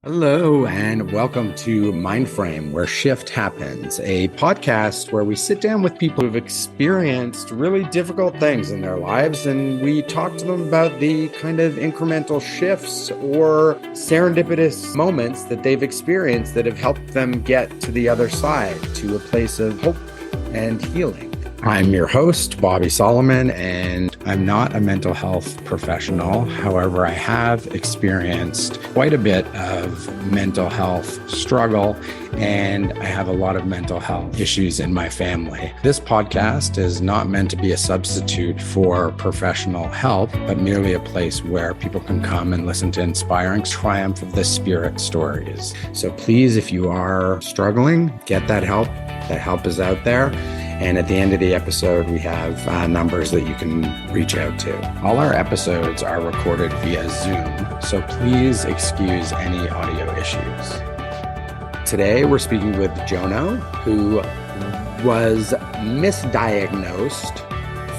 Hello, and welcome to Mindframe, where shift happens, a podcast where we sit down with people who've experienced really difficult things in their lives and we talk to them about the kind of incremental shifts or serendipitous moments that they've experienced that have helped them get to the other side, to a place of hope and healing. I'm your host, Bobby Solomon, and I'm not a mental health professional. However, I have experienced quite a bit of mental health struggle, and I have a lot of mental health issues in my family. This podcast is not meant to be a substitute for professional help, but merely a place where people can come and listen to inspiring triumph of the spirit stories. So please, if you are struggling, get that help. That help is out there. And at the end of the episode, we have numbers that you can reach out to. All our episodes are recorded via Zoom, so please excuse any audio issues. Today, we're speaking with Jono, who was misdiagnosed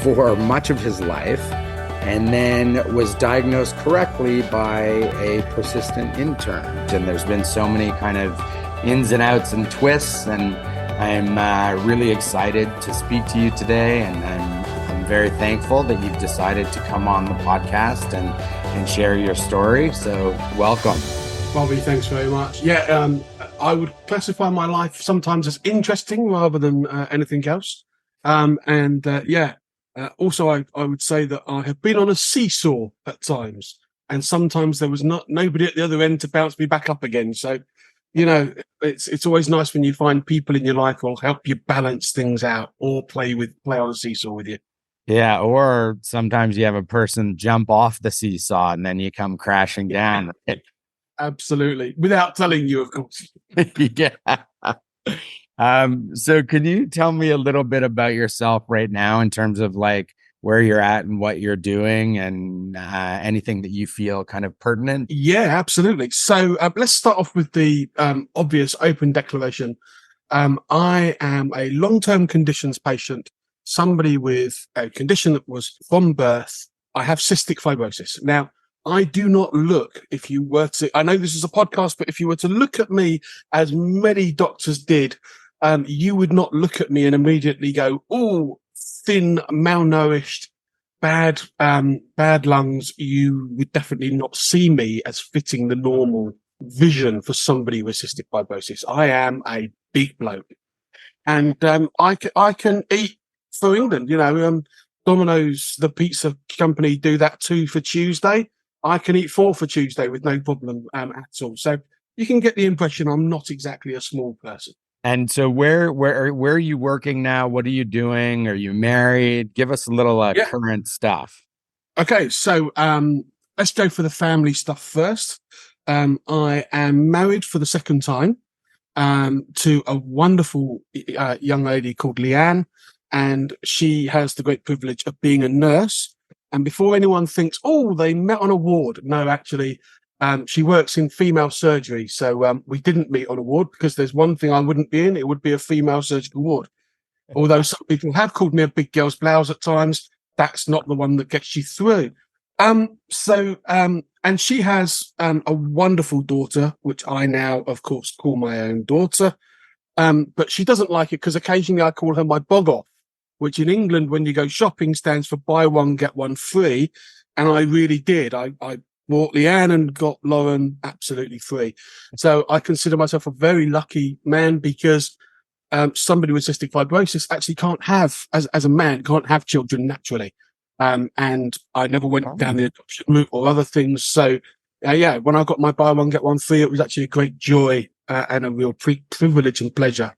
for much of his life and then was diagnosed correctly by a persistent intern. And there's been so many kind of ins and outs and twists, and I'm really excited to speak to you today, and I'm very thankful that you've decided to come on the podcast and share your story. So welcome. Bobby, thanks very much. I would classify my life sometimes as interesting rather than anything else. Also, I would say that I have been on a seesaw at times, and sometimes there was nobody at the other end to bounce me back up again. So, you know, it's always nice when you find people in your life who will help you balance things out or play on a seesaw with you. Yeah, or sometimes you have a person jump off the seesaw and then you come crashing down. Absolutely. Without telling you, of course. Yeah. So can you tell me a little bit about yourself right now in terms of like where you're at and what you're doing and anything that you feel kind of pertinent? Yeah, absolutely. So let's start off with the obvious open declaration. I am a long-term conditions patient, somebody with a condition that was from birth. I have cystic fibrosis. Now, I do not look, if you were to, I know this is a podcast, but if you were to look at me as many doctors did, you would not look at me and immediately go, oh, thin, malnourished, bad lungs. You would definitely not see me as fitting the normal vision for somebody with cystic fibrosis. I am a big bloke, and I can eat for England. Domino's, the pizza company, do that too for Tuesday. I can eat 4 for Tuesday with no problem at all. So you can get the impression I'm not exactly a small person. And so where are you working now? What are you doing? Are you married? Give us a little current stuff. Okay, so let's go for the family stuff first. I am married for the second time to a wonderful young lady called Leanne, and she has the great privilege of being a nurse. And before anyone thinks, oh, they met on a ward, no, actually, she works in female surgery. So we didn't meet on a ward because there's one thing I wouldn't be in. It would be a female surgical ward. Although some people have called me a big girl's blouse at times, that's not the one that gets you through. And she has a wonderful daughter, which I now, of course, call my own daughter. But she doesn't like it because occasionally I call her my bog off, which in England, when you go shopping, stands for buy one, get one free. And I really did. I bought Leanne and got Lauren absolutely free. So I consider myself a very lucky man because somebody with cystic fibrosis actually can't have, as a man, can't have children naturally. And I never went down the adoption route or other things. So, when I got my buy one, get one free, it was actually a great joy and a real privilege and pleasure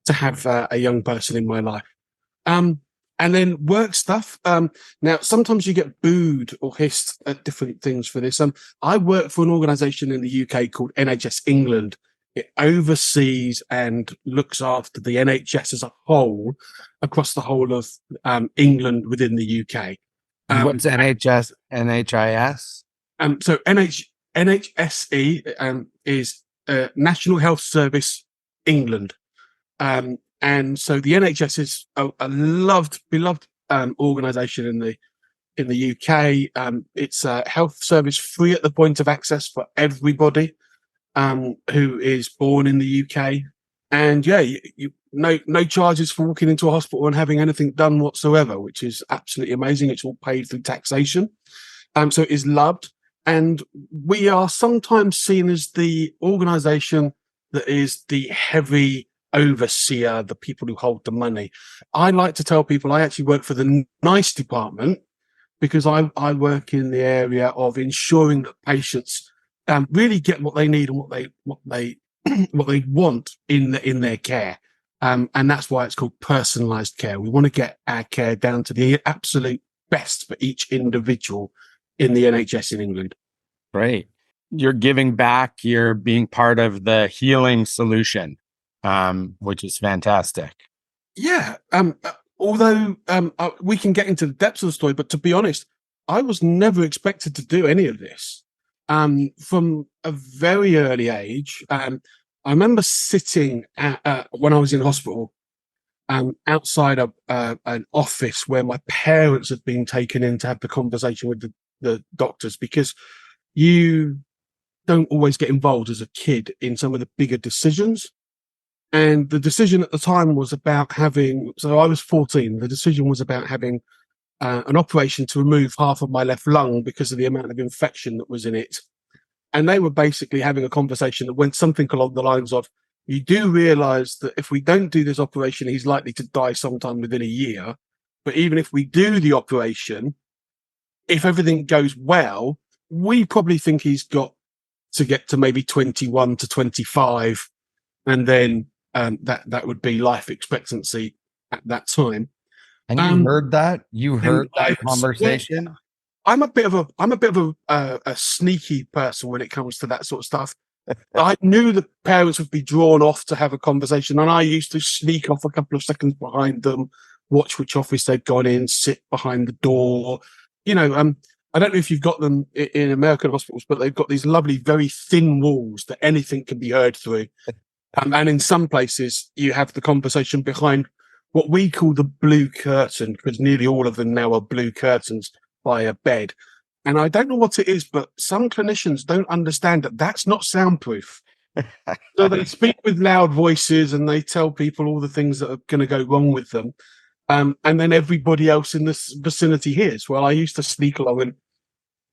to have a young person in my life. And then work stuff. Now, sometimes you get booed or hissed at different things for this. I work for an organisation in the UK called NHS England. It oversees and looks after the NHS as a whole across the whole of England within the UK. What's NHS? NHIS? So NHSE is National Health Service England. And so the NHS is a beloved organisation in the UK. It's a health service free at the point of access for everybody. who is born in the UK. And yeah, no charges for walking into a hospital and having anything done whatsoever, which is absolutely amazing. It's all paid through taxation. So it is loved. And we are sometimes seen as the organisation that is the heavy overseer, the people who hold the money. I like to tell people I actually work for the nice department, because I work in the area of ensuring that patients really get what they need and what they what they want in their care. And that's why it's called personalised care. We want to get our care down to the absolute best for each individual in the NHS in England. Great. You're giving back, you're being part of the healing solution, which is fantastic. Yeah. Although we can get into the depths of the story, but to be honest, I was never expected to do any of this. From a very early age, I remember sitting when I was in hospital outside an office where my parents had been taken in to have the conversation with the doctors, because you don't always get involved as a kid in some of the bigger decisions. And the decision at the time was about having, so I was 14, the decision was about having an operation to remove half of my left lung because of the amount of infection that was in it. And they were basically having a conversation that went something along the lines of, you do realise that if we don't do this operation, he's likely to die sometime within a year. But even if we do the operation, if everything goes well, we probably think he's got to get to maybe 21 to 25. And then that would be life expectancy at that time. And you heard that? You heard that conversation? Yeah, I'm a bit of a sneaky person when it comes to that sort of stuff. I knew the parents would be drawn off to have a conversation, and I used to sneak off a couple of seconds behind them, watch which office they'd gone in, sit behind the door. I don't know if you've got them in American hospitals, but they've got these lovely, very thin walls that anything can be heard through. And in some places, you have the conversation behind what we call the blue curtain, because nearly all of them now are blue curtains by a bed. And I don't know what it is, but some clinicians don't understand that that's not soundproof. So they speak with loud voices and they tell people all the things that are going to go wrong with them. And then everybody else in this vicinity hears. Well, I used to sneak along and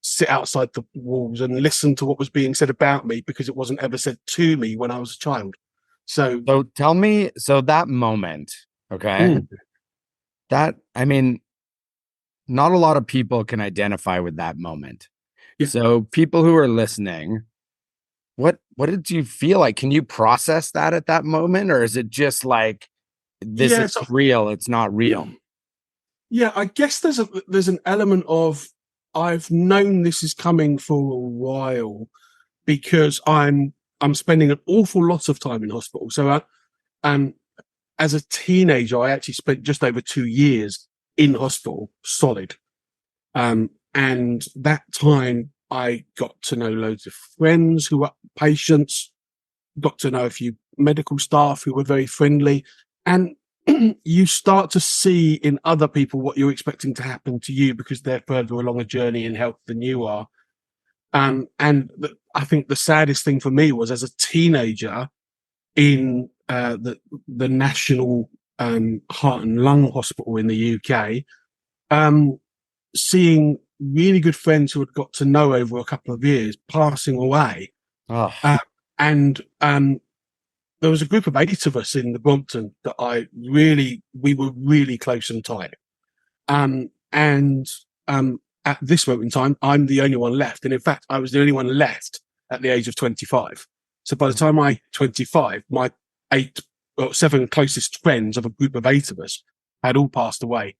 sit outside the walls and listen to what was being said about me, because it wasn't ever said to me when I was a child. So tell me, that moment, okay? Not a lot of people can identify with that moment. Yeah. So people who are listening, what did you feel like? Can you process that at that moment? Or is it just like, this is real, it's not real? Yeah, I guess there's an element of, I've known this is coming for a while, because I'm spending an awful lot of time in hospital. So as a teenager, I actually spent just over 2 years in hospital, solid. And that time I got to know loads of friends who were patients, got to know a few medical staff who were very friendly. And you start to see in other people what you're expecting to happen to you, because they're further along a journey in health than you are. I think the saddest thing for me was, as a teenager in the National Heart and Lung Hospital in the UK, seeing really good friends who had got to know over a couple of years passing away. Oh. And there was a group of 8 of us in the Brompton that we were really close and tight. At this moment in time, I'm the only one left. And in fact, I was the only one left at the age of 25. So by the time I'm 25, my 7 closest friends of a group of 8 of us had all passed away.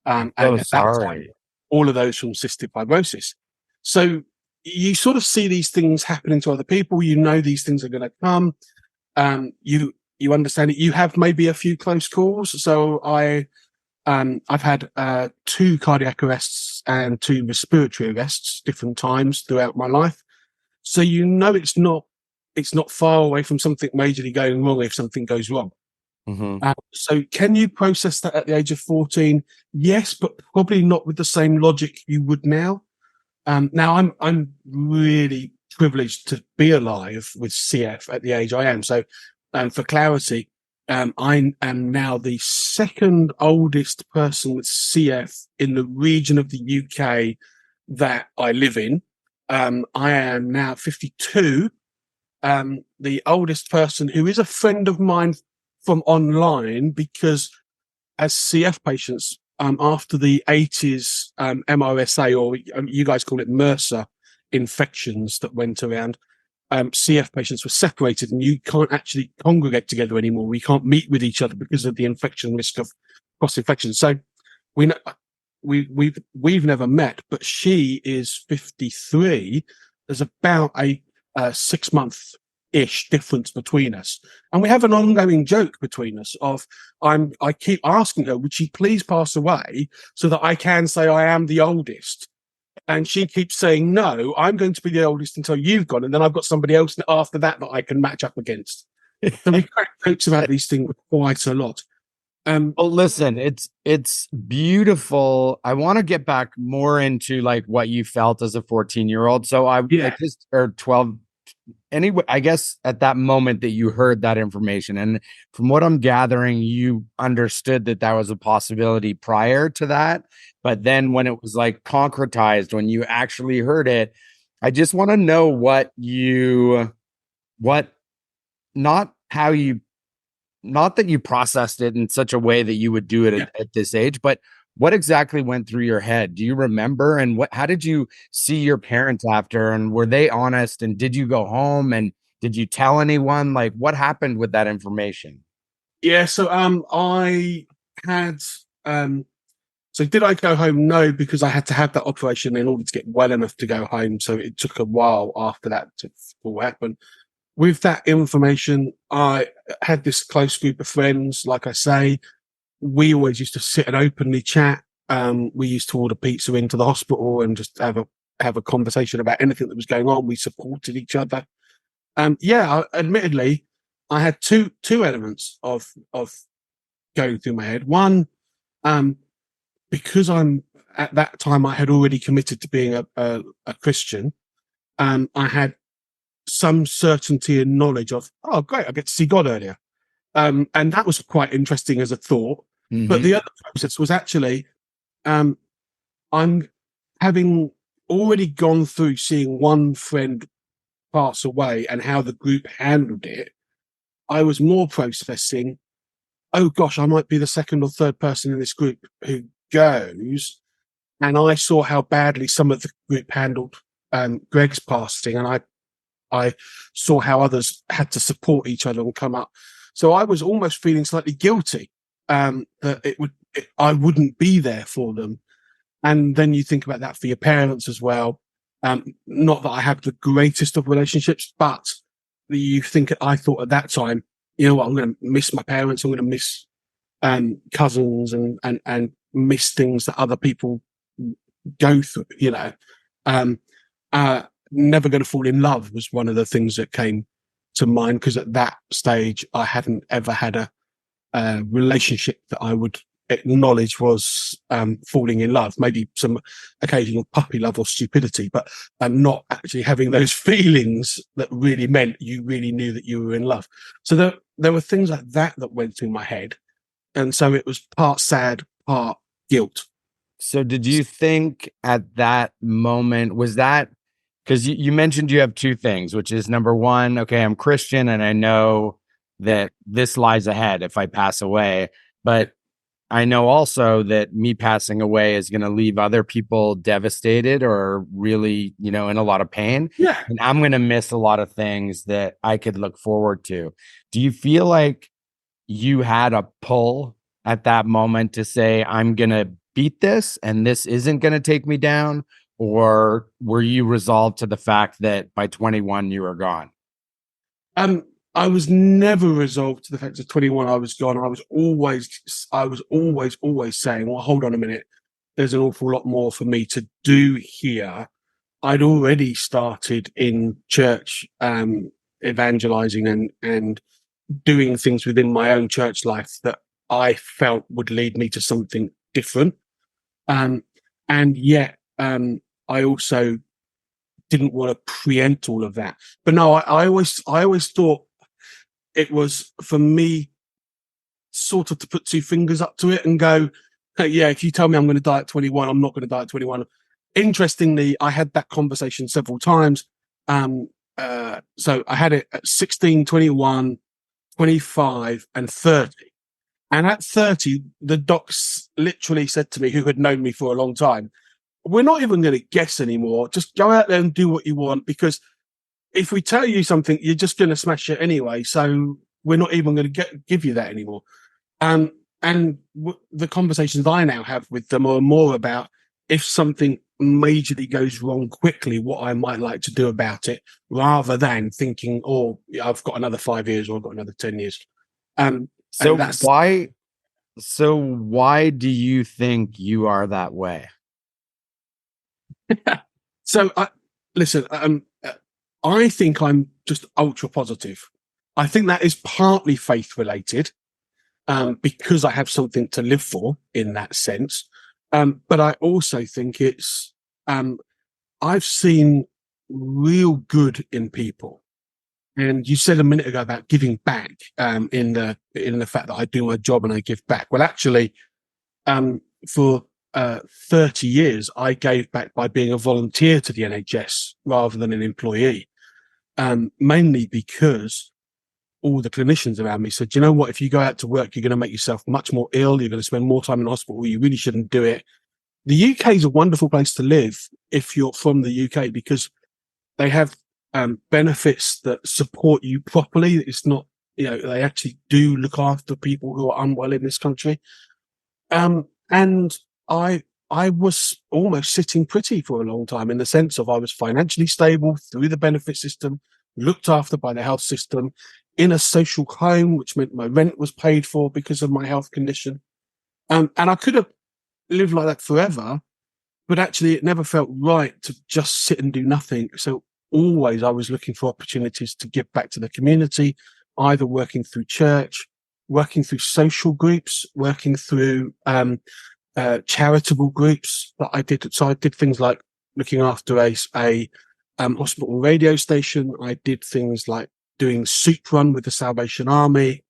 And at that time, all of those from cystic fibrosis. So you sort of see these things happening to other people. You know these things are going to come. You understand it. You have maybe a few close calls. So I've had 2 cardiac arrests and 2 respiratory arrests, different times throughout my life. So it's not far away from something majorly going wrong if something goes wrong. Mm-hmm. So can you process that at the age of 14? Yes, but probably not with the same logic you would now. Now I'm really privileged to be alive with CF at the age I am. So, for clarity, I am now the second oldest person with CF in the region of the UK that I live in. I am now 52. The oldest person who is a friend of mine from online, because as CF patients, after the 80s MRSA, or you guys call it MRSA, infections that went around, CF patients were separated, and you can't actually congregate together anymore. We can't meet with each other because of the infection risk of cross infection. So we know, we've never met, but she is 53. There's about a 6-month-ish difference between us, and we have an ongoing joke between us of I keep asking her, would she please pass away so that I can say I am the oldest? And she keeps saying, no, I'm going to be the oldest until you've gone. And then I've got somebody else after that I can match up against. So we crack jokes about these things quite a lot. Well, listen, it's beautiful. I want to get back more into like what you felt as a 14-year-old. So I just, or 12. Anyway, I guess at that moment that you heard that information, and from what I'm gathering, you understood that that was a possibility prior to that. But then when it was like concretized, when you actually heard it, I just want to know not that you processed it in such a way that you would do it at this age, but what exactly went through your head? Do you remember? And how did you see your parents after? And were they honest? And did you go home? And did you tell anyone? Like, what happened with that information? Yeah, so I had so did I go home? No, because I had to have that operation in order to get well enough to go home. So it took a while after that to all happen. With that information, I had this close group of friends. Like I say, we always used to sit and openly chat. We used to order pizza into the hospital and just have a conversation about anything that was going on. We supported each other. Admittedly, I had two elements of going through my head. One, because at that time I had already committed to being a Christian. I had some certainty and knowledge of, oh, great, I get to see God earlier. And that was quite interesting as a thought. Mm-hmm. But the other process was actually, I'm having already gone through seeing one friend pass away and how the group handled it. I was more processing, oh gosh, I might be the second or third person in this group who goes. And I saw how badly some of the group handled Greg's passing, and I saw how others had to support each other and come up. So I was almost feeling slightly guilty that I wouldn't be there for them. And then you think about that for your parents as well. Not that I have the greatest of relationships, but I thought at that time, you know what, I'm going to miss my parents. I'm going to miss cousins and miss things that other people go through, you know. Never going to fall in love was one of the things that came to mind, because at that stage I hadn't ever had a relationship that I would acknowledge was falling in love. Maybe some occasional puppy love or stupidity, but not actually having those feelings that really meant you really knew that you were in love. So there were things like that went through my head, and so it was part sad, part guilt. So did you think at that moment, was that because you mentioned you have two things, which is number one, okay, I'm Christian and I know that this lies ahead if I pass away, but I know also that me passing away is going to leave other people devastated or really, in a lot of pain. Yeah. And I'm going to miss a lot of things that I could look forward to. Do you feel like you had a pull at that moment to say, I'm going to beat this and this isn't going to take me down? Or were you resolved to the fact that by 21 you were gone? I was never resolved to the fact that 21 I was gone. I was always saying, well, hold on a minute. There's an awful lot more for me to do here. I'd already started in church, evangelizing and doing things within my own church life that I felt would lead me to something different. And yet, I also didn't want to preempt all of that. But no, I always thought it was for me sort of to put two fingers up to it and go, hey, yeah, if you tell me I'm going to die at 21, I'm not going to die at 21. Interestingly, I had that conversation several times. So I had it at 16, 21, 25, and 30. And at 30, the docs literally said to me, who had known me for a long time, we're not even going to guess anymore. Just go out there and do what you want, because if we tell you something, you're just going to smash it anyway. So we're not even going to give you that anymore. The conversations I now have with them are more about if something majorly goes wrong quickly, what I might like to do about it, rather than thinking, oh, I've got another 5 years or I've got another 10 years. So why do you think you are that way? So listen, I think I'm just ultra positive. I think that is partly faith related, because I have something to live for in that sense. But I also think it's, I've seen real good in people. And you said a minute ago about giving back, in the fact that I do my job and I give back. Well, actually, for 30 years, I gave back by being a volunteer to the NHS rather than an employee, mainly because all the clinicians around me said, you know what, if you go out to work, you're going to make yourself much more ill. You're going to spend more time in hospital. You really shouldn't do it. The UK is a wonderful place to live if you're from the UK, because they have benefits that support you properly. It's not, they actually do look after people who are unwell in this country. And I was almost sitting pretty for a long time, in the sense of I was financially stable through the benefit system, looked after by the health system, in a social home, which meant my rent was paid for because of my health condition. And I could have lived like that forever, but actually it never felt right to just sit and do nothing. So always I was looking for opportunities to give back to the community, either working through church, working through social groups, working through charitable groups that I did. So I did things like looking after a hospital radio station. I did things like doing soup run with the Salvation Army,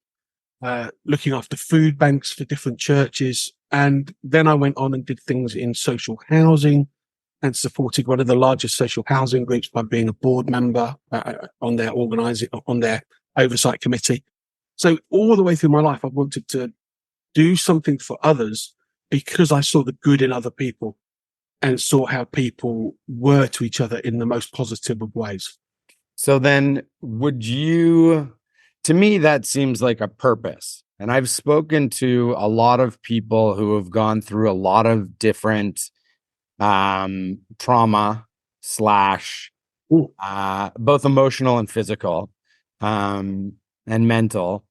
looking after food banks for different churches. And then I went on and did things in social housing and supported one of the largest social housing groups by being a board member on their oversight committee. So all the way through my life, I wanted to do something for others because I saw the good in other people and saw how people were to each other in the most positive of ways. So then to me, that seems like a purpose. And I've spoken to a lot of people who have gone through a lot of different trauma slash both emotional and physical and mental.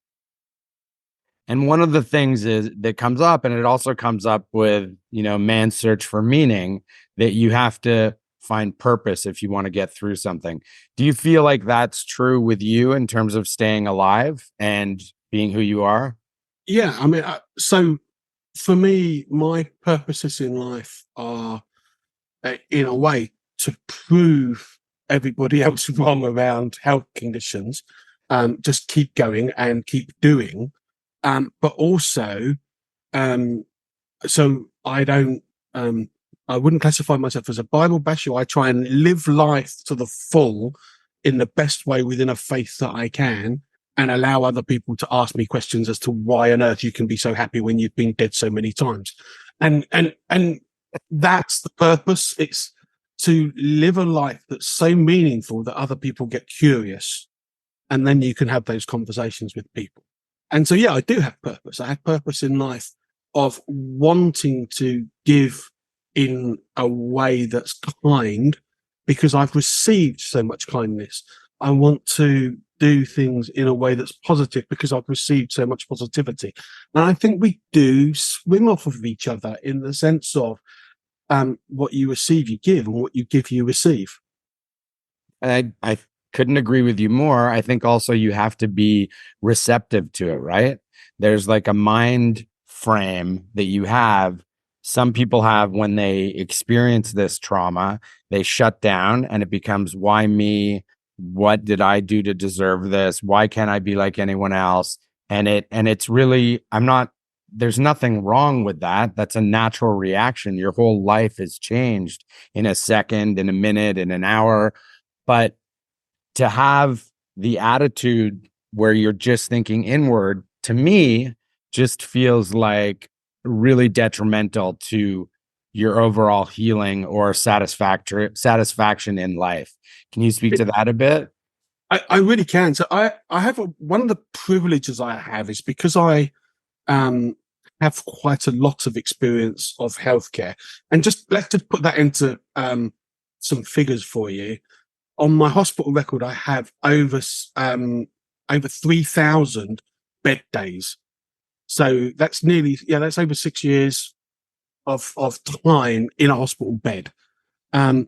And one of the things that comes up, and it also comes up with, man's search for meaning, that you have to find purpose if you want to get through something. Do you feel like that's true with you in terms of staying alive and being who you are? Yeah. I mean, so for me, my purposes in life are, in a way, to prove everybody else wrong around health conditions. Just keep going and keep doing. But also, so I wouldn't classify myself as a Bible basher. I try and live life to the full in the best way within a faith that I can, and allow other people to ask me questions as to why on earth you can be so happy when you've been dead so many times. And that's the purpose. It's to live a life that's so meaningful that other people get curious, and then you can have those conversations with people. And so, yeah, I do have purpose. I have purpose in life of wanting to give in a way that's kind, because I've received so much kindness. I want to do things in a way that's positive because I've received so much positivity. And I think we do swing off of each other in the sense of what you receive, you give, and what you give, you receive. And I couldn't agree with you more. I think also you have to be receptive to it, right? There's like a mind frame that you have some people have when they experience this trauma, they shut down and it becomes, why me? What did I do to deserve this? Why can't I be like anyone else? And it's really, there's nothing wrong with that. That's a natural reaction. Your whole life has changed in a second, in a minute, in an hour. But to have the attitude where you're just thinking inward, to me, just feels like really detrimental to your overall healing or satisfaction in life. Can you speak to that a bit? I really can. So I have one of the privileges I have is because I have quite a lot of experience of healthcare, and let's just put that into some figures for you. On my hospital record, I have over 3,000 bed days. So that's that's over 6 years of time in a hospital bed. I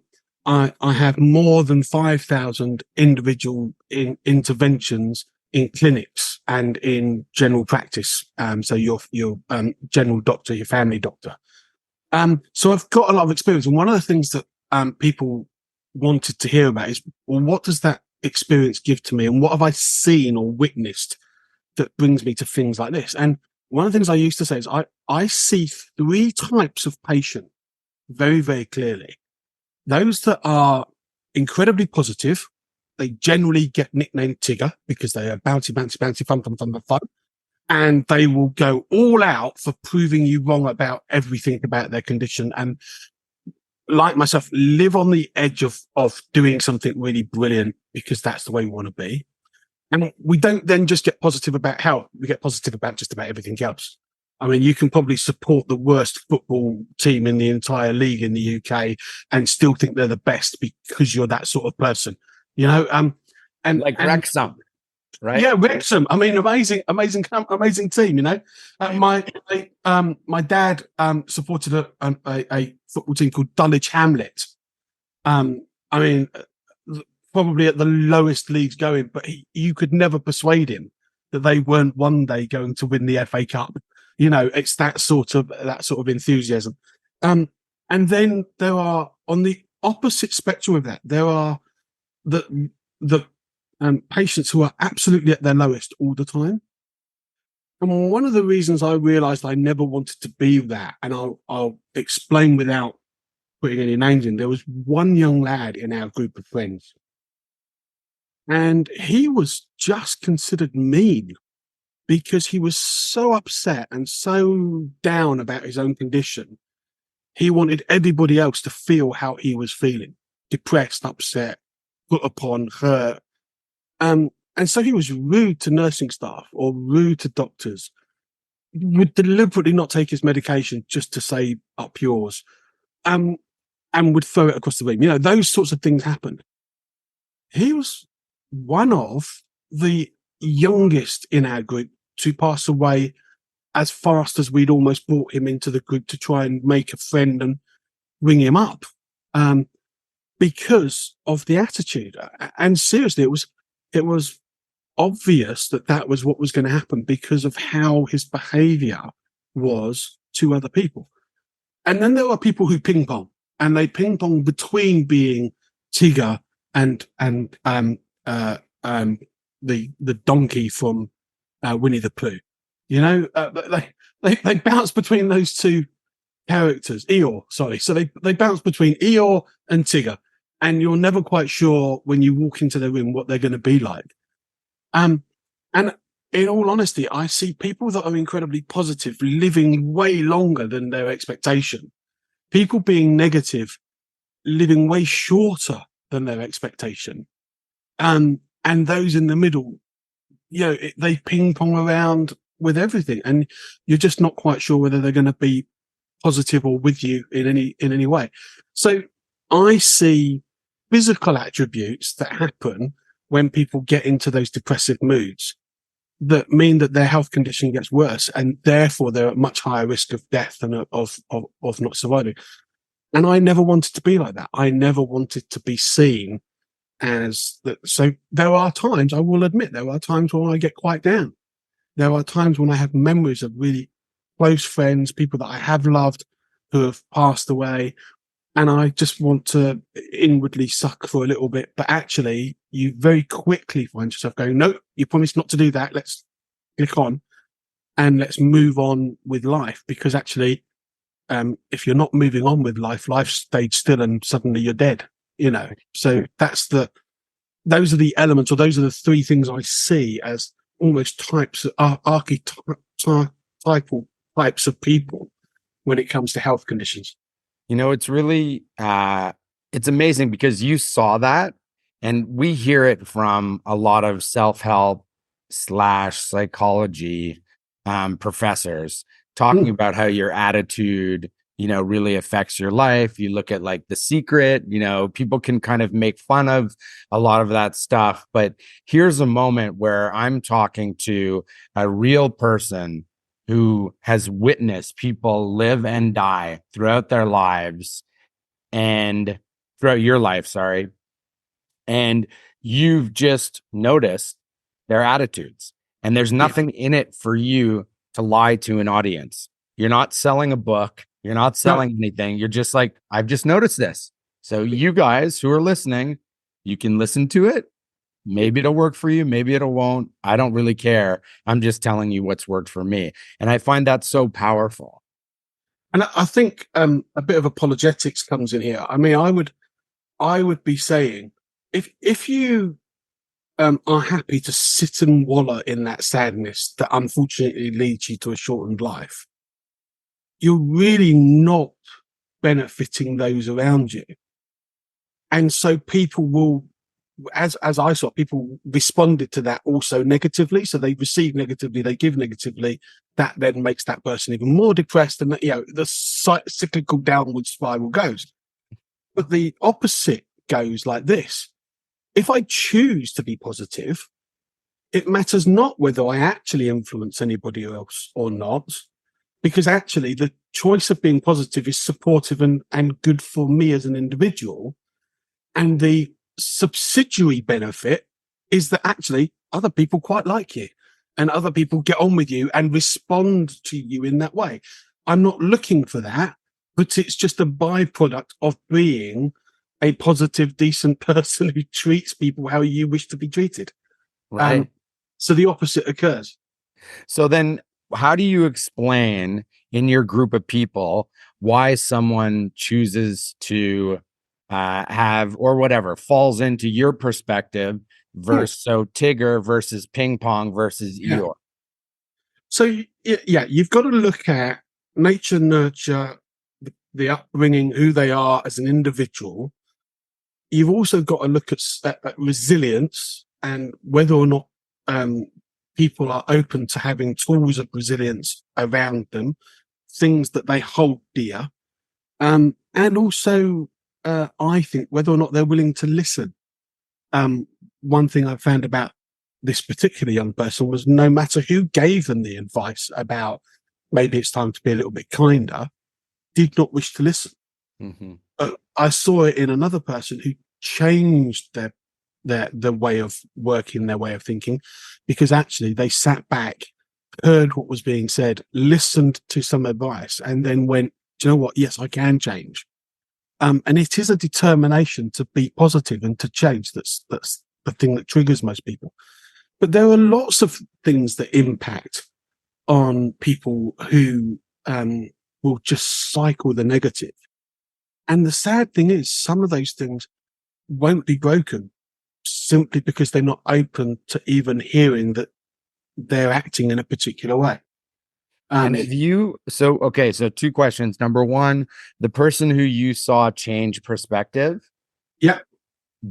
have more than 5,000 individual interventions in clinics and in general practice. So your general doctor, your family doctor. So I've got a lot of experience. And one of the things that people wanted to hear about is, well, what does that experience give to me? And what have I seen or witnessed that brings me to things like this? And one of the things I used to say is I see 3 types of patient very, very clearly. Those that are incredibly positive, they generally get nicknamed Tigger because they are bouncy, bouncy, bouncy, fun, fun, fun, fun, fun. And they will go all out for proving you wrong about everything about their condition. And like myself, live on the edge of doing something really brilliant because that's the way we want to be. And we don't then just get positive about health. We get positive about just about everything else. I mean, you can probably support the worst football team in the entire league in the UK and still think they're the best because you're that sort of person, you know? And like Wrexham, right? Yeah, Wrexham. I mean, amazing team, you know? My dad supported a football team called Dulwich Hamlet. I mean, probably at the lowest leagues going, but you could never persuade him that they weren't one day going to win the FA Cup. You know, it's that sort of enthusiasm. And then there are, on the opposite spectrum of that, there are the patients who are absolutely at their lowest all the time. And one of the reasons I realized I never wanted to be that, and I'll explain without putting any names in, there was one young lad in our group of friends, and he was just considered mean because he was so upset and so down about his own condition. He wanted everybody else to feel how he was feeling: depressed, upset, put upon, hurt. And so he was rude to nursing staff or rude to doctors, would deliberately not take his medication just to say up yours, and would throw it across the room. You know, those sorts of things happened. He was one of the youngest in our group to pass away as fast as we'd almost brought him into the group to try and make a friend and ring him up, because of the attitude. And seriously, it was obvious that was what was going to happen because of how his behavior was to other people. And then there were people who ping pong, and they ping pong between being Tigger and the donkey from Winnie the Pooh. You know, they bounce between those two characters. Eeyore, sorry. So they bounce between Eeyore and Tigger, and you're never quite sure when you walk into the room what they're going to be like. And in all honesty, I see people that are incredibly positive living way longer than their expectation. People being negative living way shorter than their expectation. And those in the middle, you know, they ping pong around with everything, and you're just not quite sure whether they're going to be positive or with you in any way. So I see physical attributes that happen when people get into those depressive moods that mean that their health condition gets worse, and therefore they're at much higher risk of death and of not surviving. And I never wanted to be like that. I never wanted to be seen as that. So there are times, I will admit, there are times when I get quite down. There are times when I have memories of really close friends, people that I have loved, who have passed away, and I just want to inwardly suck for a little bit. But actually, you very quickly find yourself going, no, you promised not to do that. Let's click on and let's move on with life. Because actually, if you're not moving on with life, life stayed still and suddenly you're dead, you know. So those are the elements, or those are the three things I see as almost types of archetypal types of people when it comes to health conditions. You know, it's really it's amazing because you saw that, and we hear it from a lot of self-help / psychology professors talking about how your attitude, you know, really affects your life. You look at like The Secret, you know, people can kind of make fun of a lot of that stuff, but here's a moment where I'm talking to a real person who has witnessed people live and die throughout their lives, and throughout your life, sorry. And you've just noticed their attitudes, and there's nothing in it for you to lie to an audience. You're not selling a book. You're not selling anything. You're just like, I've just noticed this. So you guys who are listening, you can listen to it. Maybe it'll work for you. Maybe it won't. I don't really care. I'm just telling you what's worked for me. And I find that so powerful. And I think a bit of apologetics comes in here. I mean, I would be saying, if you are happy to sit and wallow in that sadness that unfortunately leads you to a shortened life, you're really not benefiting those around you. And so people will, as I saw, people responded to that also negatively. So they receive negatively, they give negatively. That then makes that person even more depressed, and you know, the cyclical downward spiral goes. But the opposite goes like this: if I choose to be positive, it matters not whether I actually influence anybody else or not, because actually the choice of being positive is supportive and good for me as an individual. And the subsidiary benefit is that actually other people quite like you, and other people get on with you and respond to you in that way. I'm not looking for that, but it's just a byproduct of being a positive, decent person who treats people how you wish to be treated. Right. So the opposite occurs. So then how do you explain in your group of people why someone chooses to have, or whatever, falls into your perspective versus so Tigger versus ping pong versus Eeyore? So yeah, you've got to look at nature, nurture, the upbringing, who they are as an individual. You've also got to look at resilience and whether or not people are open to having tools of resilience around them, things that they hold dear. And also, I think whether or not they're willing to listen. One thing I found about this particular young person was no matter who gave them the advice about maybe it's time to be a little bit kinder, did not wish to listen. Mm-hmm. I saw it in another person who changed their way of working, their way of thinking, because actually they sat back, heard what was being said, listened to some advice, and then went, do you know what? Yes, I can change. And it is a determination to be positive and to change. That's the thing that triggers most people. But there are lots of things that impact on people who will just cycle the negative. And the sad thing is, some of those things won't be broken simply because they're not open to even hearing that they're acting in a particular way. And if you, so two questions. Number one, the person who you saw change perspective. Yeah.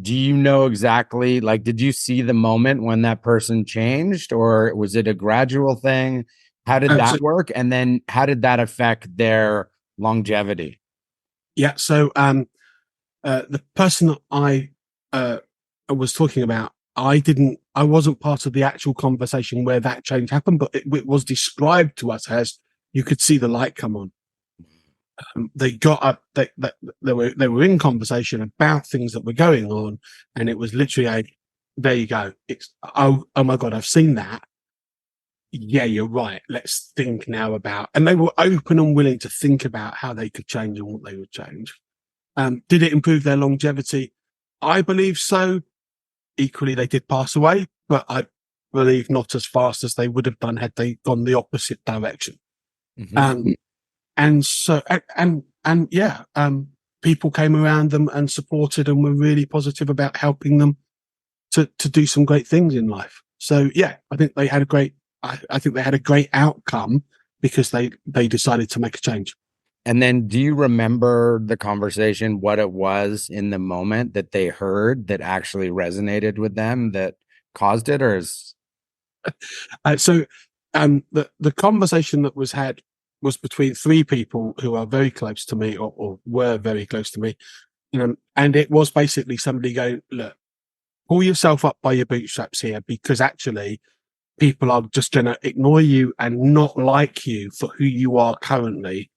Do you know exactly, like, did you see the moment when that person changed, or was it a gradual thing? How did that work? And then how did that affect their longevity? Yeah. So, the person that I was talking about, I wasn't part of the actual conversation where that change happened, but it was described to us as you could see the light come on. They got up, they were in conversation about things that were going on, and it was literally there you go. It's, oh my God, I've seen that. yeah, you're right. Let's think now about, and they were open and willing to think about how they could change and what they would change. Did it improve their longevity? I believe so. Equally, they did pass away, but I believe not as fast as they would have done had they gone the opposite direction. Mm-hmm. And so, and yeah, people came around them and supported and were really positive about helping them to do some great things in life. So yeah, I think they had a great, I think they had a great outcome because they decided to make a change. And then do you remember the conversation, what it was in the moment that they heard that actually resonated with them that caused it, or is The conversation that was had was between three people who are very close to me or were very close to me. And it was basically somebody going, look, pull yourself up by your bootstraps here, because actually people are just going to ignore you and not like you for who you are currently.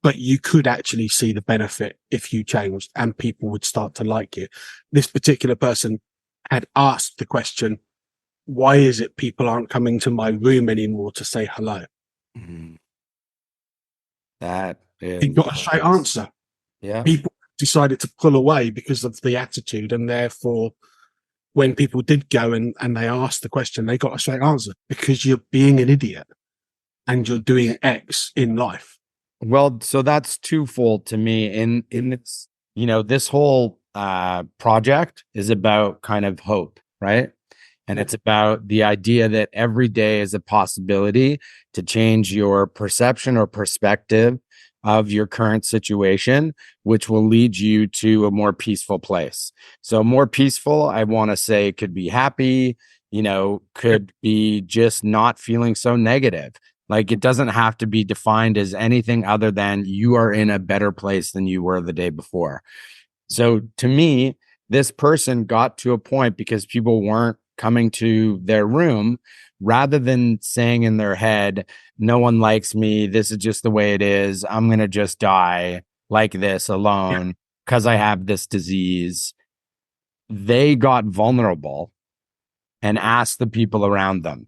But you could actually see the benefit if you changed and people would start to like you. This particular person had asked the question, why is it people aren't coming to my room anymore to say hello? Mhm. That He is, got a straight answer. yeah. People decided to pull away because of the attitude, and therefore when people did go and they asked the question, they got a straight answer because you're being an idiot and you're doing X in life. Well, so that's twofold to me. In its, this whole project is about kind of hope, right? And it's about the idea that every day is a possibility to change your perception or perspective of your current situation, which will lead you to a more peaceful place. So more peaceful, I want to say, could be happy, could be just not feeling so negative. Like, it doesn't have to be defined as anything other than you are in a better place than you were the day before. So to me, this person got to a point because people weren't coming to their room, rather than saying in their head, no one likes me, this is just the way it is, I'm going to just die like this alone because I have this disease. They got vulnerable and asked the people around them.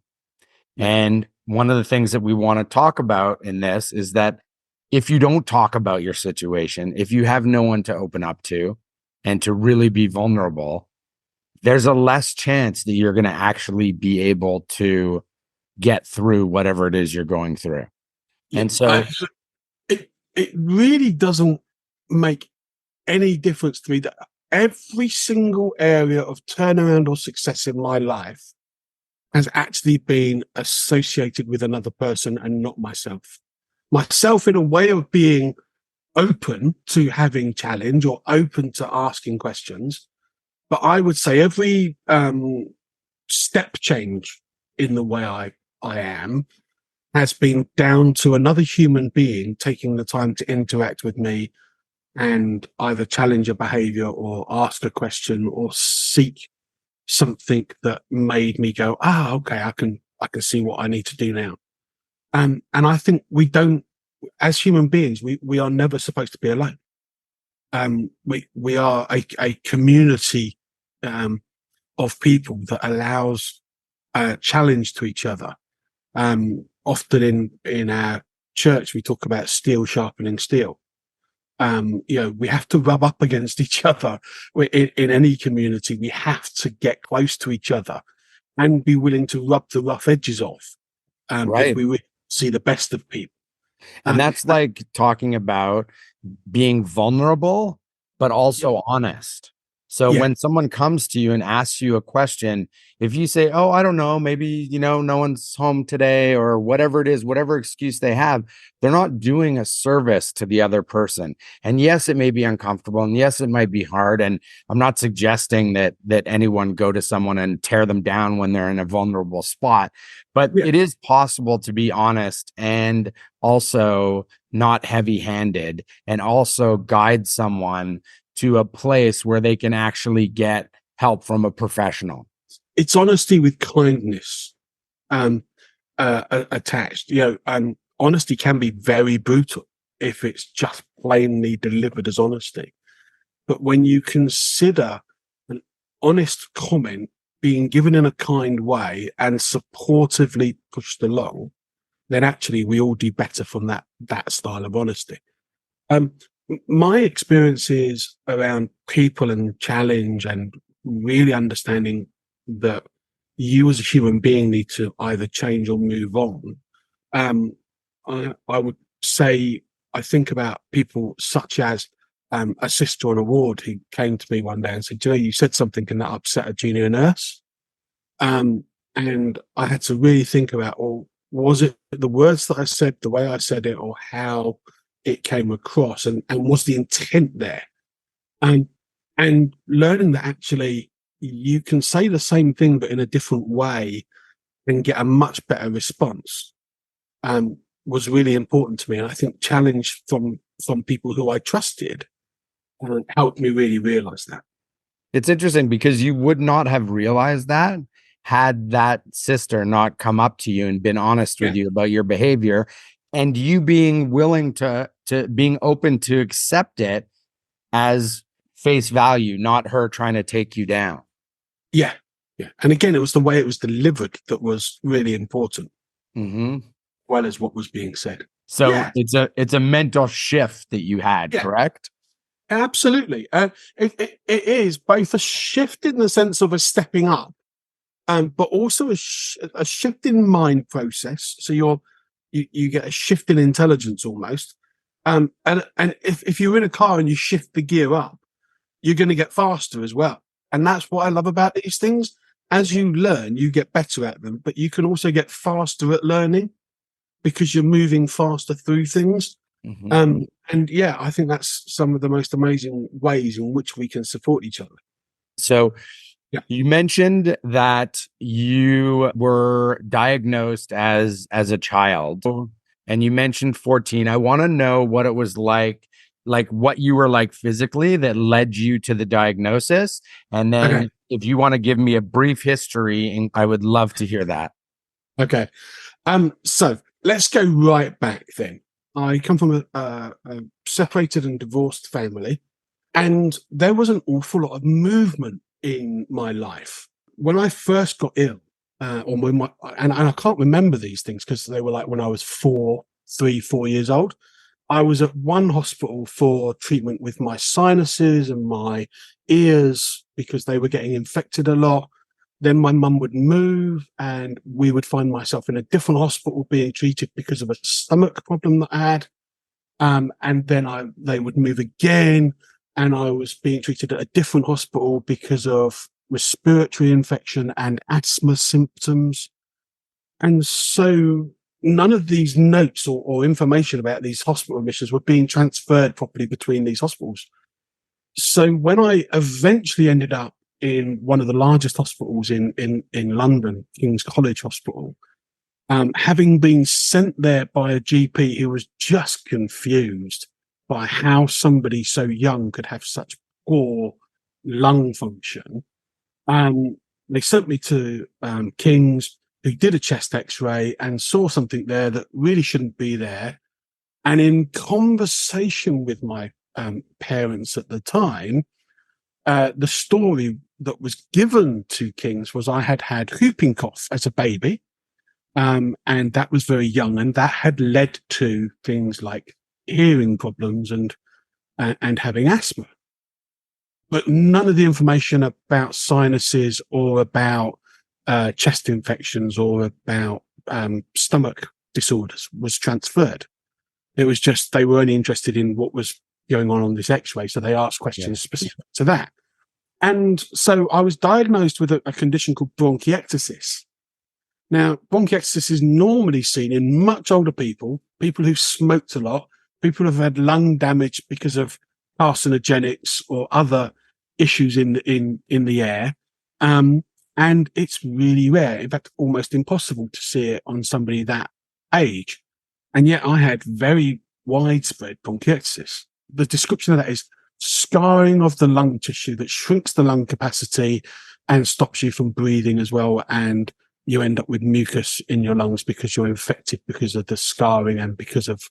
And one of the things that we want to talk about in this is that if you don't talk about your situation, if you have no one to open up to and to really be vulnerable, there's a less chance that you're going to actually be able to get through whatever it is you're going through. Yeah, And so, it really doesn't make any difference to me that every single area of turnaround or success in my life has actually been associated with another person and not myself. Myself, in a way of being open to having challenge or open to asking questions. But I would say every step change in the way I am has been down to another human being taking the time to interact with me and either challenge a behavior or ask a question or seek something that made me go, okay, I can see what I need to do now. And I think we don't, as human beings, we are never supposed to be alone. We are a community of people that allows challenge to each other. Often in our church, we talk about steel sharpening steel. We have to rub up against each other. In any community, we have to get close to each other and be willing to rub the rough edges off if right. we really see the best of people. And that's like talking about being vulnerable, but also honest. So Yeah, when someone comes to you and asks you a question, if you say, oh, I don't know, maybe, no one's home today or whatever it is, whatever excuse they have, they're not doing a service to the other person. And yes, it may be uncomfortable. And yes, it might be hard. And I'm not suggesting that anyone go to someone and tear them down when they're in a vulnerable spot, but it is possible to be honest and also not heavy-handed, and also guide someone to a place where they can actually get help from a professional. it's honesty with kindness attached. Honesty can be very brutal if it's just plainly delivered as honesty. But when you consider an honest comment being given in a kind way and supportively pushed along, then actually we all do better from that style of honesty. My experiences around people and challenge and really understanding that you as a human being need to either change or move on. I would say I think about people such as a sister on a ward who came to me one day and said, "Do you know, you said something and that upset a junior nurse." And I had to really think about, well, was it the words that I said, the way I said it, or how it came across, and was the intent there? And learning that actually you can say the same thing but in a different way and get a much better response was really important to me. And I think challenge from people who I trusted helped me really realize that. It's interesting because you would not have realized that had that sister not come up to you and been honest with you about your behavior, and you being willing to being open to accept it as face value, not her trying to take you down. Yeah. And again, it was the way it was delivered that was really important, well as what was being said. So it's a mental shift that you had, correct? Absolutely. It is both a shift in the sense of a stepping up, but also a shift in mind process. So you get a shift in intelligence almost. And if you're in a car and you shift the gear up, you're going to get faster as well. And that's what I love about these things. As you learn, you get better at them, but you can also get faster at learning because you're moving faster through things. And I think that's some of the most amazing ways in which we can support each other. So you mentioned that you were diagnosed as a child, and you mentioned 14. I want to know what it was like what you were like physically that led you to the diagnosis. And then if you want to give me a brief history, I would love to hear that. Okay. So let's go right back then. I come from a separated and divorced family, and there was an awful lot of movement in my life. When I first got ill, and I can't remember these things because they were like when I was 4 years old. I was at one hospital for treatment with my sinuses and my ears because they were getting infected a lot. Then my mum would move and we would find myself in a different hospital being treated because of a stomach problem that I had. And then they would move again and I was being treated at a different hospital because of respiratory infection and asthma symptoms. And so none of these notes or information about these hospital admissions were being transferred properly between these hospitals. So when I eventually ended up in one of the largest hospitals in London, King's College Hospital, having been sent there by a GP who was just confused by how somebody so young could have such poor lung function, they sent me to King's, who did a chest x-ray and saw something there that really shouldn't be there. And in conversation with my parents at the time, the story that was given to King's was I had whooping cough as a baby, and that was very young, and that had led to things like hearing problems and having asthma. But none of the information about sinuses or about chest infections or about stomach disorders was transferred. It was just they were only interested in what was going on this x-ray, so they asked questions specific to that. And so I was diagnosed with a condition called bronchiectasis. Now, bronchiectasis is normally seen in much older people who've smoked a lot, people who've had lung damage because of carcinogenics or other issues in the air. And it's really rare, in fact, almost impossible to see it on somebody that age. And yet I had very widespread bronchiectasis. The description of that is scarring of the lung tissue that shrinks the lung capacity and stops you from breathing as well. And you end up with mucus in your lungs because you're infected because of the scarring and because of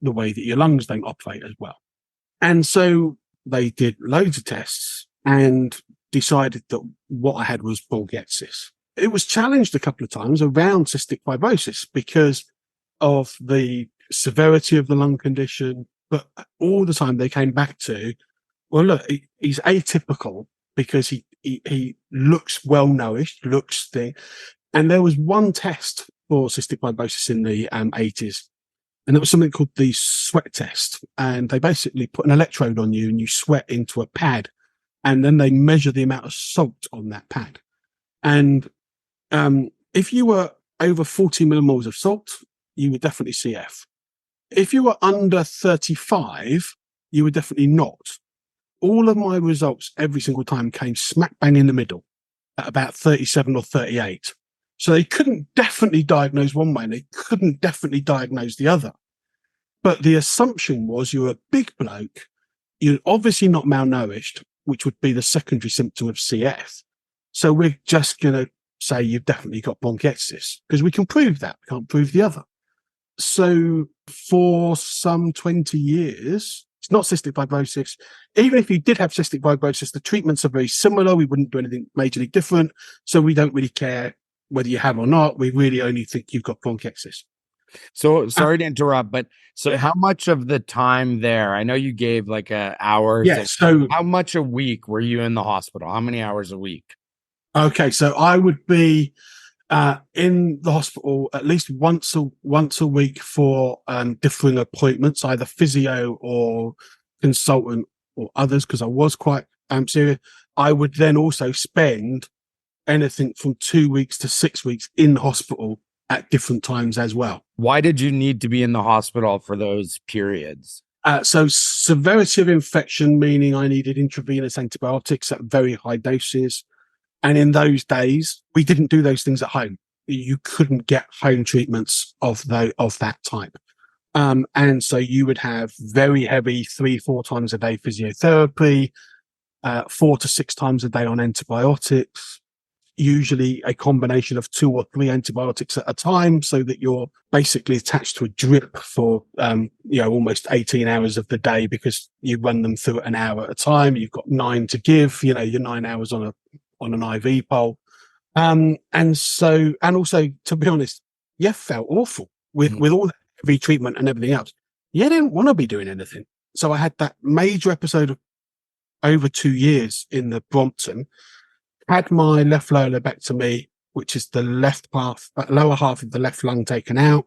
the way that your lungs don't operate as well. And so they did loads of tests, and decided that what I had was bronchiectasis. It was challenged a couple of times around cystic fibrosis because of the severity of the lung condition, but all the time they came back to, well, look, he's atypical because he looks well nourished, looks thin. And there was one test for cystic fibrosis in the 80s, and it was something called the sweat test. And they basically put an electrode on you and you sweat into a pad, and then they measure the amount of salt on that pad. And if you were over 40 millimoles of salt, you were definitely CF. If you were under 35, you were definitely not. All of my results every single time came smack bang in the middle at about 37 or 38. So they couldn't definitely diagnose one way and they couldn't definitely diagnose the other. But the assumption was you're a big bloke, you're obviously not malnourished, which would be the secondary symptom of CF. So we're just going to say you've definitely got bronchiectasis because we can prove that. We can't prove the other. So for some 20 years, it's not cystic fibrosis. Even if you did have cystic fibrosis, the treatments are very similar. We wouldn't do anything majorly different. So we don't really care whether you have or not. We really only think you've got bronchiectasis. So sorry to interrupt, but so how much of the time there, I know you gave like hours. Yeah. So how much a week were you in the hospital? How many hours a week? Okay. So I would be in the hospital at least once a week for differing appointments, either physio or consultant or others, because I was quite serious. I would then also spend anything from 2 weeks to 6 weeks in hospital at different times as well. Why did you need to be in the hospital for those periods? So severity of infection, meaning I needed intravenous antibiotics at very high doses. And in those days, we didn't do those things at home. You couldn't get home treatments of that type. And so you would have very heavy 3-4 times a day physiotherapy, 4 to 6 times a day on antibiotics, usually a combination of 2 or 3 antibiotics at a time, so that you're basically attached to a drip for, almost 18 hours of the day, because you run them through an hour at a time. You've got 9 to give, you're 9 hours on an IV pole. And also, to be honest, you felt awful with all the heavy treatment and everything else. You didn't want to be doing anything. So I had that major episode of over 2 years in the Brompton, had my left lower lobectomy, which is the lower half of the left lung taken out.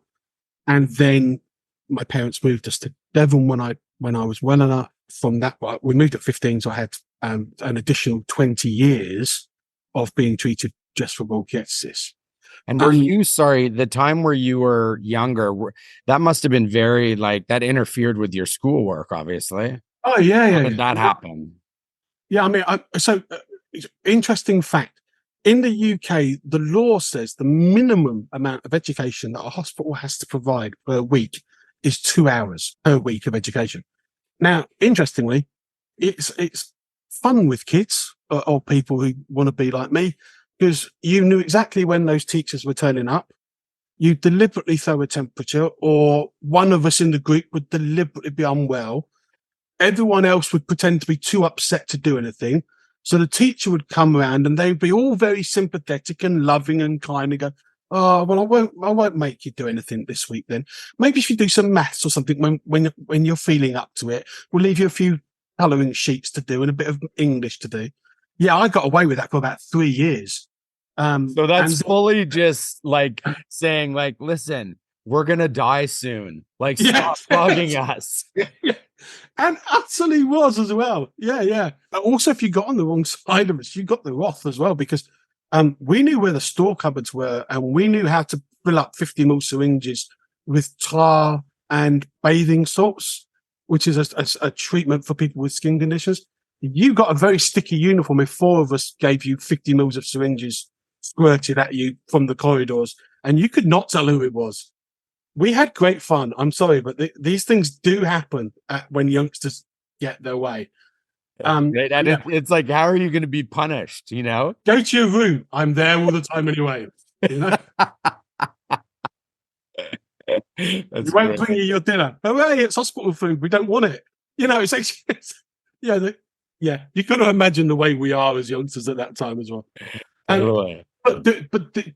And then my parents moved us to Devon when I was well enough. From that, we moved at 15. So I had an additional 20 years of being treated just for bronchiectasis. And were you, sorry, the time where you were younger, that must have been very, that interfered with your schoolwork, obviously. Oh, yeah. How did that happen? Yeah, I mean, interesting fact. In the UK, the law says the minimum amount of education that a hospital has to provide per week is 2 hours per week of education. Now, interestingly, it's fun with kids or people who want to be like me, because you knew exactly when those teachers were turning up. You deliberately throw a temperature, or one of us in the group would deliberately be unwell. Everyone else would pretend to be too upset to do anything. So the teacher would come around and they'd be all very sympathetic and loving and kind and go, "Oh, well, I won't make you do anything this week then. Maybe if you do some maths or something when you're feeling up to it, we'll leave you a few colouring sheets to do and a bit of English to do." Yeah, I got away with that for about 3 years. So that's fully just saying listen, we're going to die soon. Stop bugging us. Yeah. And utterly was as well. Yeah. Also, if you got on the wrong side of us, you got the wrath as well, because we knew where the store cupboards were and we knew how to fill up 50ml syringes with tar and bathing salts, which is a treatment for people with skin conditions. You got a very sticky uniform if 4 of us gave you 50 mils of syringes squirted at you from the corridors, and you could not tell who it was. We had great fun. I'm sorry, but these things do happen when youngsters get their way. It's like, how are you going to be punished? Go to your room. I'm there all the time anyway. We won't bring you your dinner. Hooray, it's hospital food. We don't want it. It's actually, Yeah, you got to imagine the way we are as youngsters at that time as well. Totally.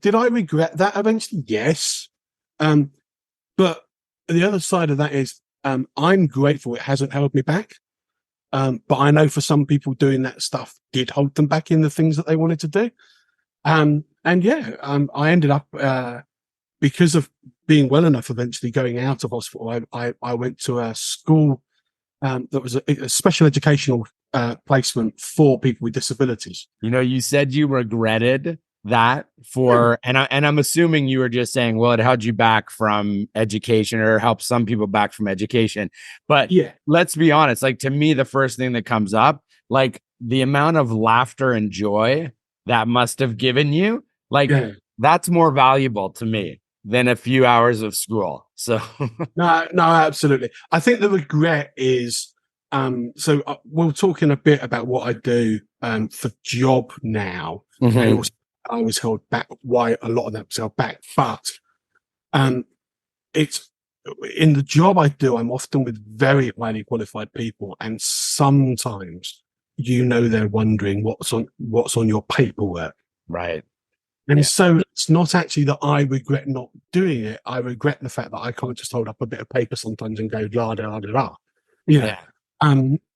Did I regret that eventually? Yes. Um, but the other side of that is I'm grateful it hasn't held me back. But I know for some people doing that stuff did hold them back in the things that they wanted to do. I ended up because of being well enough eventually going out of hospital. I went to a school that was a special educational placement for people with disabilities. You said you regretted that and I'm assuming you were just saying, well, it held you back from education or helped some people back from education. But yeah, let's be honest, like to me, the first thing that comes up, like the amount of laughter and joy that must have given you, like that's more valuable to me than a few hours of school. So no, absolutely. I think the regret is, we're talking a bit about what I do for job now. Mm-hmm. And also I was held back, why a lot of that was held back. But it's in the job I do, I'm often with very highly qualified people. And sometimes, they're wondering what's on your paperwork. Right. And so it's not actually that I regret not doing it. I regret the fact that I can't just hold up a bit of paper sometimes and go la da la da da.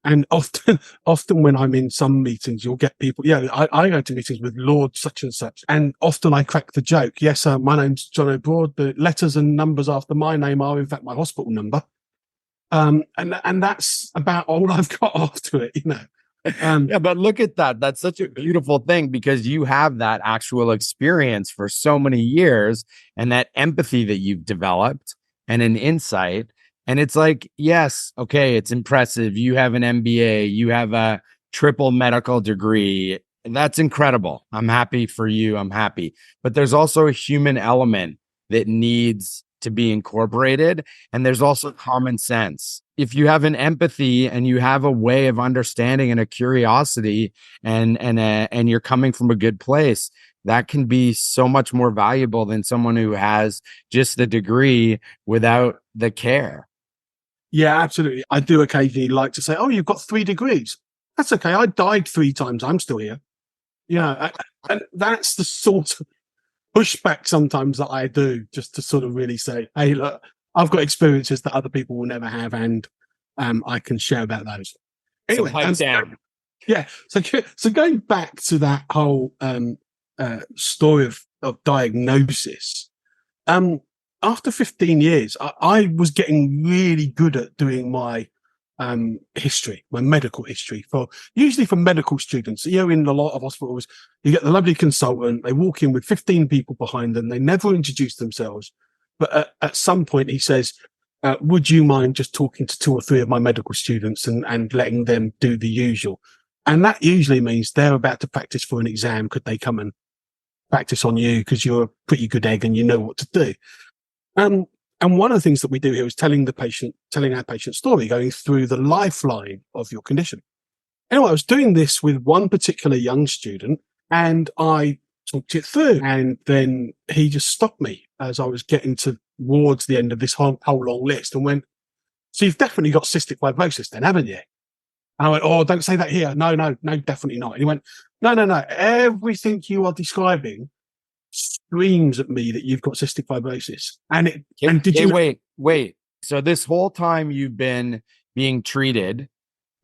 And often when I'm in some meetings, you'll get people. I go to meetings with Lord such and such, and often I crack the joke. Yes, my name's Jono Broad. The letters and numbers after my name are in fact my hospital number. And that's about all I've got after it. But look at that. That's such a beautiful thing because you have that actual experience for so many years and that empathy that you've developed and an insight. And it's like, yes, okay, it's impressive. You have an MBA, you have a triple medical degree. That's incredible. I'm happy for you. I'm happy. But there's also a human element that needs to be incorporated. And there's also common sense. If you have an empathy and you have a way of understanding and a curiosity and you're coming from a good place, that can be so much more valuable than someone who has just the degree without the care. Yeah, absolutely. I do occasionally like to say, oh, you've got 3 degrees. That's okay. I died 3 times. I'm still here. And that's the sort of pushback sometimes that I do, just to sort of really say, hey, look, I've got experiences that other people will never have, and I can share about those. Anyway, so going back to that whole story of diagnosis, after 15 years, I was getting really good at doing my history, my medical history, usually for medical students. In a lot of hospitals, you get the lovely consultant, they walk in with 15 people behind them, they never introduce themselves. But at some point he says, would you mind just talking to 2 or 3 of my medical students and letting them do the usual? And that usually means they're about to practice for an exam. Could they come and practice on you because you're a pretty good egg and you know what to do? And one of the things that we do here is telling our patient story, going through the lifeline of your condition. Anyway, I was doing this with one particular young student and I talked it through, and then he just stopped me as I was getting towards the end of this whole long list and went, so you've definitely got cystic fibrosis then, haven't you? And I went, oh, don't say that here. No, definitely not. And he went, no. Everything you are describing screams at me that you've got cystic fibrosis. Wait. So this whole time you've been being treated,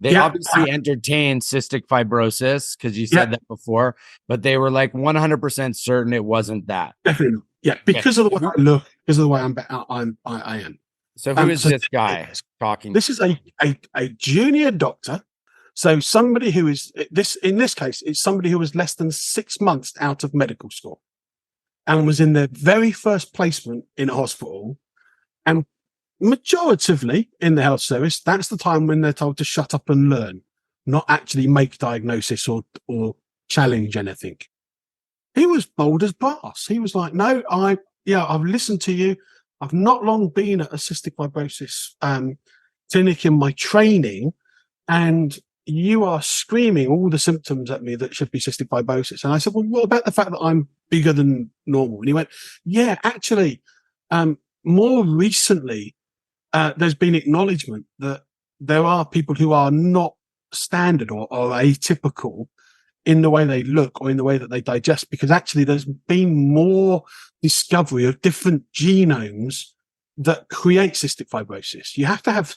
they obviously entertained cystic fibrosis because you said that before, but they were like 100% certain it wasn't that. Definitely not. Yeah, because of the way I look, because of the way I am. So who is this guy talking? This is a junior doctor. So somebody who is in this case, it's somebody who was less than 6 months out of medical school and was in their very first placement in a hospital. And majoritively in the health service, that's the time when they're told to shut up and learn, not actually make diagnosis or challenge anything. He was bold as brass. He was like, no, I've listened to you. I've not long been at a cystic fibrosis clinic in my training, and you are screaming all the symptoms at me that should be cystic fibrosis. And I said, well, what about the fact that I'm bigger than normal? And he went, yeah, actually, more recently, there's been acknowledgement that there are people who are not standard or atypical in the way they look or in the way that they digest, because actually there's been more discovery of different genomes that create cystic fibrosis. You have to have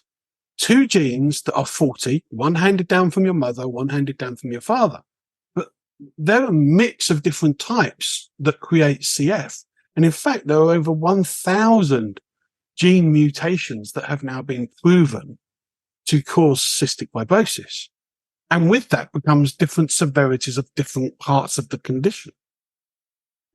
two genes that are faulty, one handed down from your mother, one handed down from your father. But they're a mix of different types that create CF. And in fact, there are over 1,000 gene mutations that have now been proven to cause cystic fibrosis. And with that becomes different severities of different parts of the condition.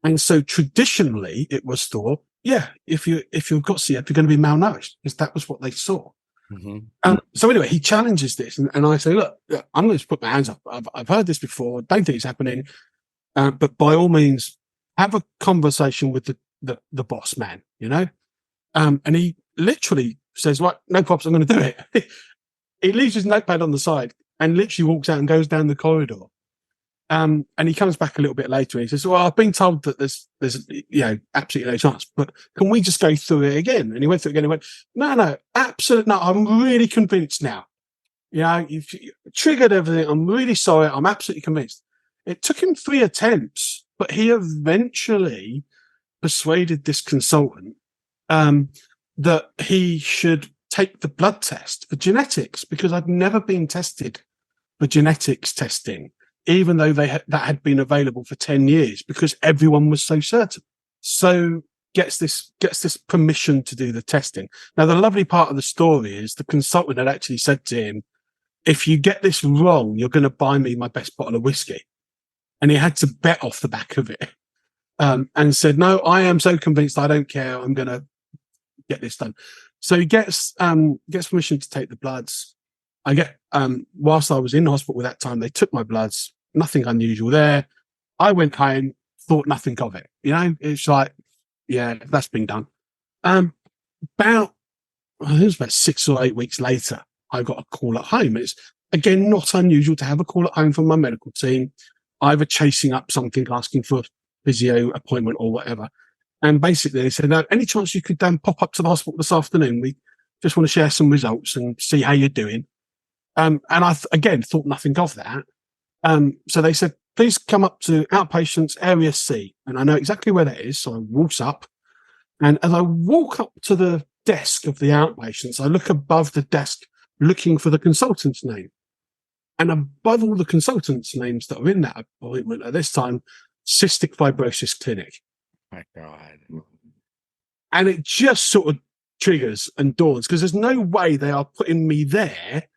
And so traditionally it was thought, yeah, if you've got CF, you're going to be malnourished, because that was what they saw. Mm-hmm. So anyway, he challenges this, and I say, look, I'm going to put my hands up. I've heard this before. Don't think it's happening. But by all means, have a conversation with the boss man, you know? And he literally says, right, no problems, I'm going to do it. He leaves his notepad on the side and literally walks out and goes down the corridor. And he comes back a little bit later and he says, well, I've been told that there's absolutely no chance, but can we just go through it again? And he went through it again and went, no, absolutely not. I'm really convinced now. You've triggered everything. I'm really sorry. I'm absolutely convinced. It took him 3 attempts, but he eventually persuaded this consultant that he should take the blood test for genetics, because I'd never been tested for genetics testing, even though that had been available for 10 years, because everyone was so certain. So gets this permission to do the testing. Now, the lovely part of the story is the consultant had actually said to him, if you get this wrong, you're going to buy me my best bottle of whiskey. And he had to bet off the back of it, and said, no, I am so convinced, I don't care. I'm going to get this done. So he gets permission to take the bloods. I get, whilst I was in hospital at that time, they took my bloods, nothing unusual there. I went home, thought nothing of it. It's like, yeah, that's been done. I think it was about 6 or 8 weeks later, I got a call at home. It's, again, not unusual to have a call at home from my medical team, either chasing up something, asking for a physio appointment or whatever. And basically they said, no, any chance you could pop up to the hospital this afternoon? We just want to share some results and see how you're doing. And I, again, thought nothing of that. So they said, please come up to outpatients area C. And I know exactly where that is. So I walk up, and as I walk up to the desk of the outpatients, I look above the desk looking for the consultant's name. And above all the consultants' names that are in that appointment at this time, Cystic Fibrosis Clinic. My God. And it just sort of triggers and dawns, because there's no way they are putting me there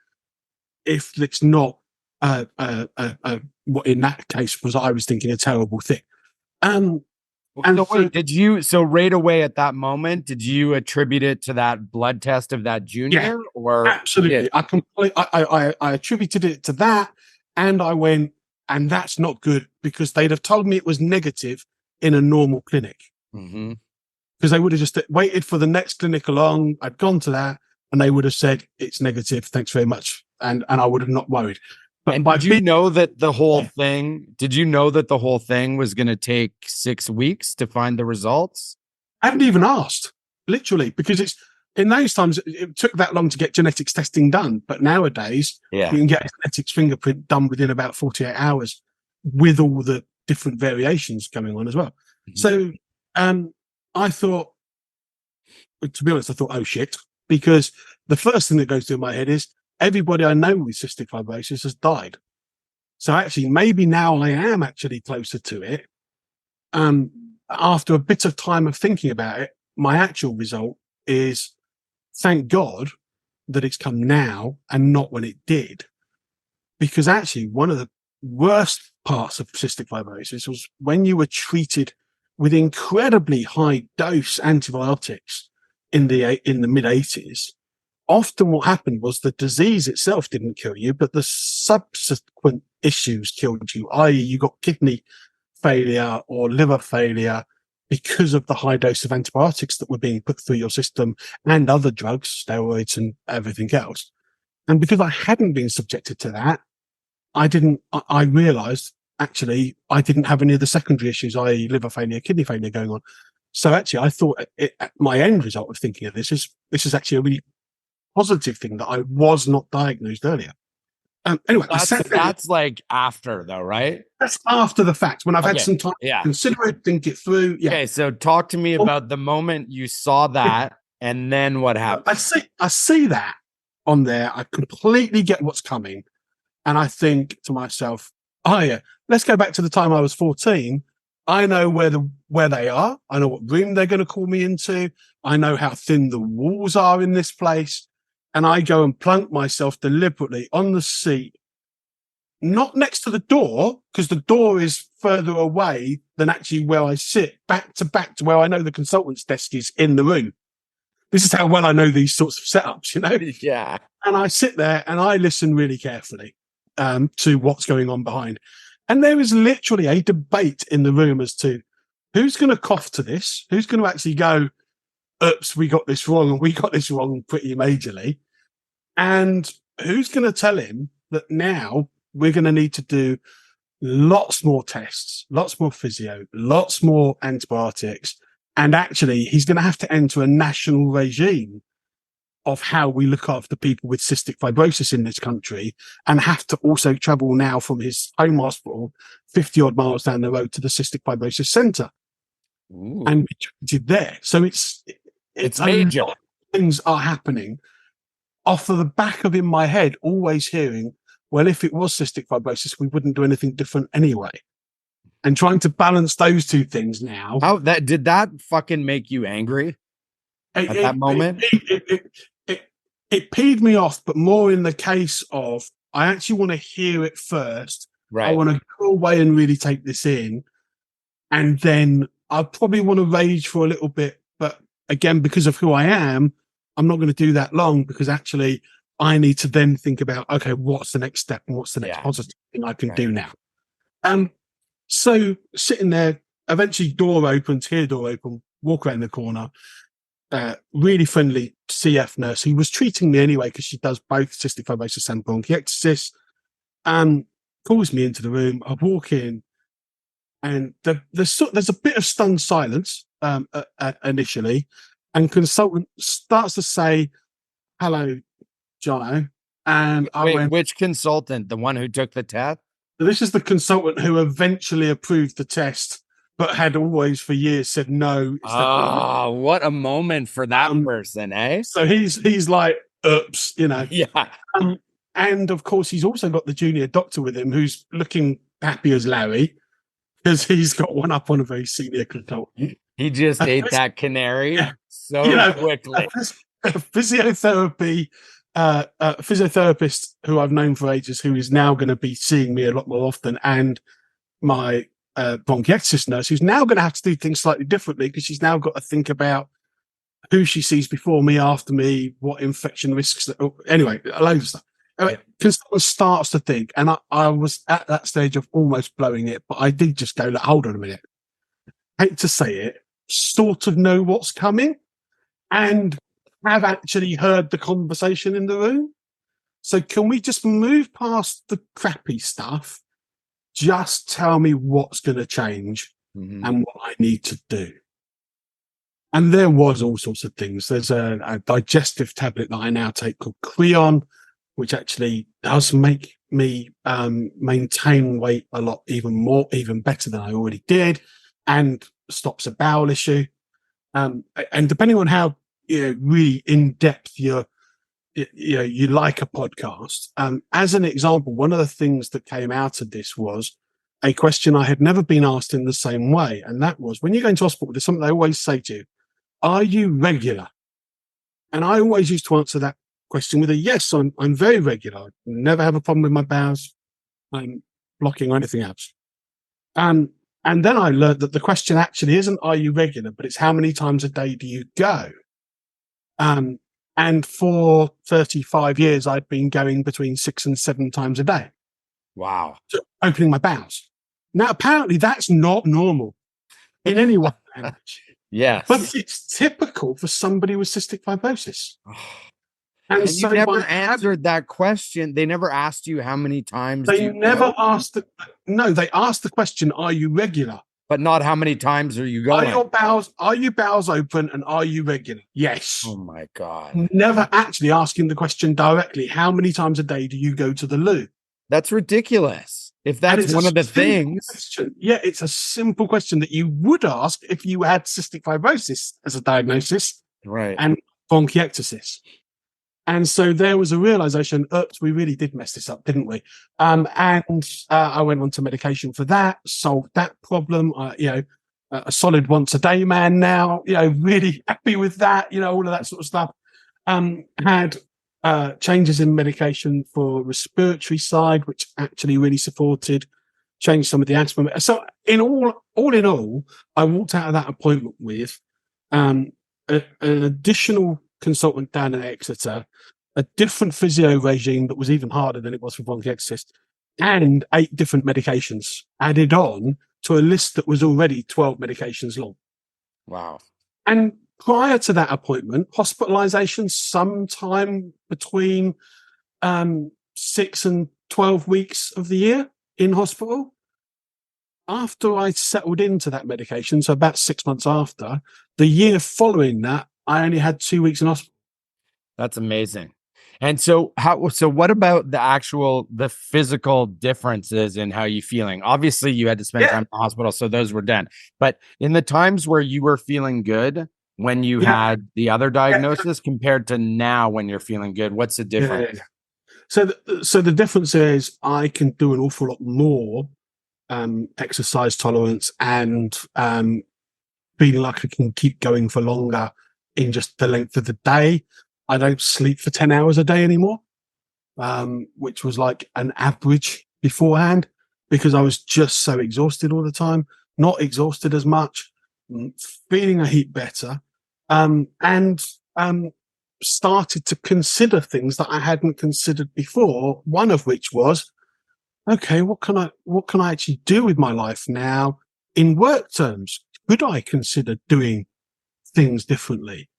if it's not what in that case was, I was thinking, a terrible thing. So right away at that moment, did you attribute it to that blood test of that junior? Yeah, or absolutely. I attributed it to that, and I went, and that's not good, because they'd have told me it was negative in a normal clinic. Mm-hmm. Because they would have just waited for the next clinic along. I'd gone to that, and they would have said, it's negative, thanks very much. And I would have not worried. But did you know that the whole thing was going to take 6 weeks to find the results? I haven't even asked, literally, because it's, in those times, it took that long to get genetics testing done. But nowadays, you can get a genetics fingerprint done within about 48 hours with all the different variations coming on as well. Mm-hmm. So I thought, to be honest, oh shit, because the first thing that goes through my head is everybody I know with cystic fibrosis has died. So actually, maybe now I am actually closer to it. After a bit of time of thinking about it, my actual result is, thank God that it's come now and not when it did. Because actually, one of the worst parts of cystic fibrosis was when you were treated with incredibly high dose antibiotics in the mid 80s. Often what happened was the disease itself didn't kill you, but the subsequent issues killed you, i.e. you got kidney failure or liver failure because of the high dose of antibiotics that were being put through your system, and other drugs, steroids and everything else. And because I hadn't been subjected to that, I realized actually I didn't have any of the secondary issues, i.e. liver failure, kidney failure going on. So actually I thought my end result of thinking of this is actually a really positive thing, that I was not diagnosed earlier. Anyway, I sat there. That's like after though, right? That's after the fact, when I've had some time Yeah. to consider it, think it through. Yeah. Okay, so talk to me about the moment you saw that and then what happened. I see that on there. I completely get what's coming. And I think to myself, oh yeah, let's go back to the time I was 14. I know where they are. I know what room they're going to call me into. I know how thin the walls are in this place. And I go and plunk myself deliberately on the seat, not next to the door, because the door is further away than actually where I sit, back to where I know the consultant's desk is in the room. This is how well I know these sorts of setups, you know? Yeah. And I sit there and I listen really carefully to what's going on behind. And there is literally a debate in the room as to who's going to cough to this, who's going to actually go, oops, we got this wrong, and we got this wrong pretty majorly. And who's going to tell him that now we're going to need to do lots more tests, lots more physio, lots more antibiotics. And actually, he's going to have to enter a national regime of how we look after people with cystic fibrosis in this country, and have to also travel now from his home hospital 50 odd miles down the road to the cystic fibrosis centre and be treated there. So it's major. Things are happening off of the back of in my head, always hearing, well, if it was cystic fibrosis, we wouldn't do anything different anyway. And trying to balance those two things now. How did that fucking make you angry at that moment? It peed me off, but more in the case of I actually want to hear it first. Right. I want to go away and really take this in. And then I probably want to rage for a little bit. But again, because of who I am, I'm not going to do that long, because actually I need to then think about, okay, what's the next step and what's the next positive thing I can do now? So sitting there, eventually door open, walk around the corner, really friendly CF nurse who was treating me anyway, because she does both cystic fibrosis and bronchiectasis, calls me into the room. I walk in, and there's a bit of stunned silence initially, and consultant starts to say, "Hello, Jono." And I went, which consultant? The one who took the test? This is the consultant who eventually approved the test, but had always for years said no. Oh, what a moment for that person, eh? So he's like, oops, you know. Yeah. And of course, he's also got the junior doctor with him, who's looking happy as Larry, because he's got one up on a very senior consultant. He just ate that canary quickly. A physiotherapist who I've known for ages, who is now going to be seeing me a lot more often, and my bronchiectasis nurse, who's now going to have to do things slightly differently, because she's now got to think about who she sees before me, after me, what infection risks. Anyway, a load of stuff. Consultant starts to think, and I was at that stage of almost blowing it, but I did just go, hold on a minute. Hate to say it, sort of know what's coming, and have actually heard the conversation in the room. So can we just move past the crappy stuff? Just tell me what's going to change and what I need to do. And there was all sorts of things. There's a digestive tablet that I now take called Creon, which actually does make me maintain weight a lot, even better than I already did, and stops a bowel issue. And depending on how really in depth you like a podcast. As an example, one of the things that came out of this was a question I had never been asked in the same way, and that was, when you go into hospital, there's something they always say to you: are you regular? And I always used to answer that question with a yes. I'm very regular. I never have a problem with my bowels, blocking or anything else. And then I learned that the question actually isn't "are you regular?" but it's how many times a day do you go? And for 35 years, I'd been going between 6 and 7 times a day. Wow. So opening my bowels. Now, apparently that's not normal in any way. Yes. But it's typical for somebody with cystic fibrosis. And so you never answered that question. They never asked you how many times. They never asked. They asked the question, "Are you regular?" but not how many times are you going? Are your bowels open and are you regular? Yes. Oh my God. Never actually asking the question directly, how many times a day do you go to the loo? That's ridiculous. If that's one of the things. Question. Yeah, it's a simple question that you would ask if you had cystic fibrosis as a diagnosis, right, and bronchiectasis. And so there was a realization, oops, we really did mess this up, didn't we? I went on to medication for that, solved that problem. A solid once a day man now, really happy with that, all of that sort of stuff. Had changes in medication for respiratory side, which actually really supported, changed some of the asthma. So all in all, I walked out of that appointment with an additional consultant down in Exeter, a different physio regime that was even harder than it was for bronchiectasis, and 8 different medications added on to a list that was already 12 medications long. Wow. And prior to that appointment, hospitalization sometime between 6 and 12 weeks of the year in hospital. After I settled into that medication, so about 6 months after, the year following that, I only had 2 weeks in hospital. That's amazing. And so what about the physical differences in how you're feeling? Obviously you had to spend time in the hospital, so those were done. But in the times where you were feeling good when you had the other diagnosis compared to now when you're feeling good, what's the difference? So the difference is I can do an awful lot more exercise tolerance and feeling like I can keep going for longer in just the length of the day. I don't sleep for 10 hours a day anymore, which was like an average beforehand, because I was just so exhausted all the time, not exhausted as much, feeling a heap better, and started to consider things that I hadn't considered before. One of which was, okay, what can I actually do with my life now in work terms? Could I consider doing things differently?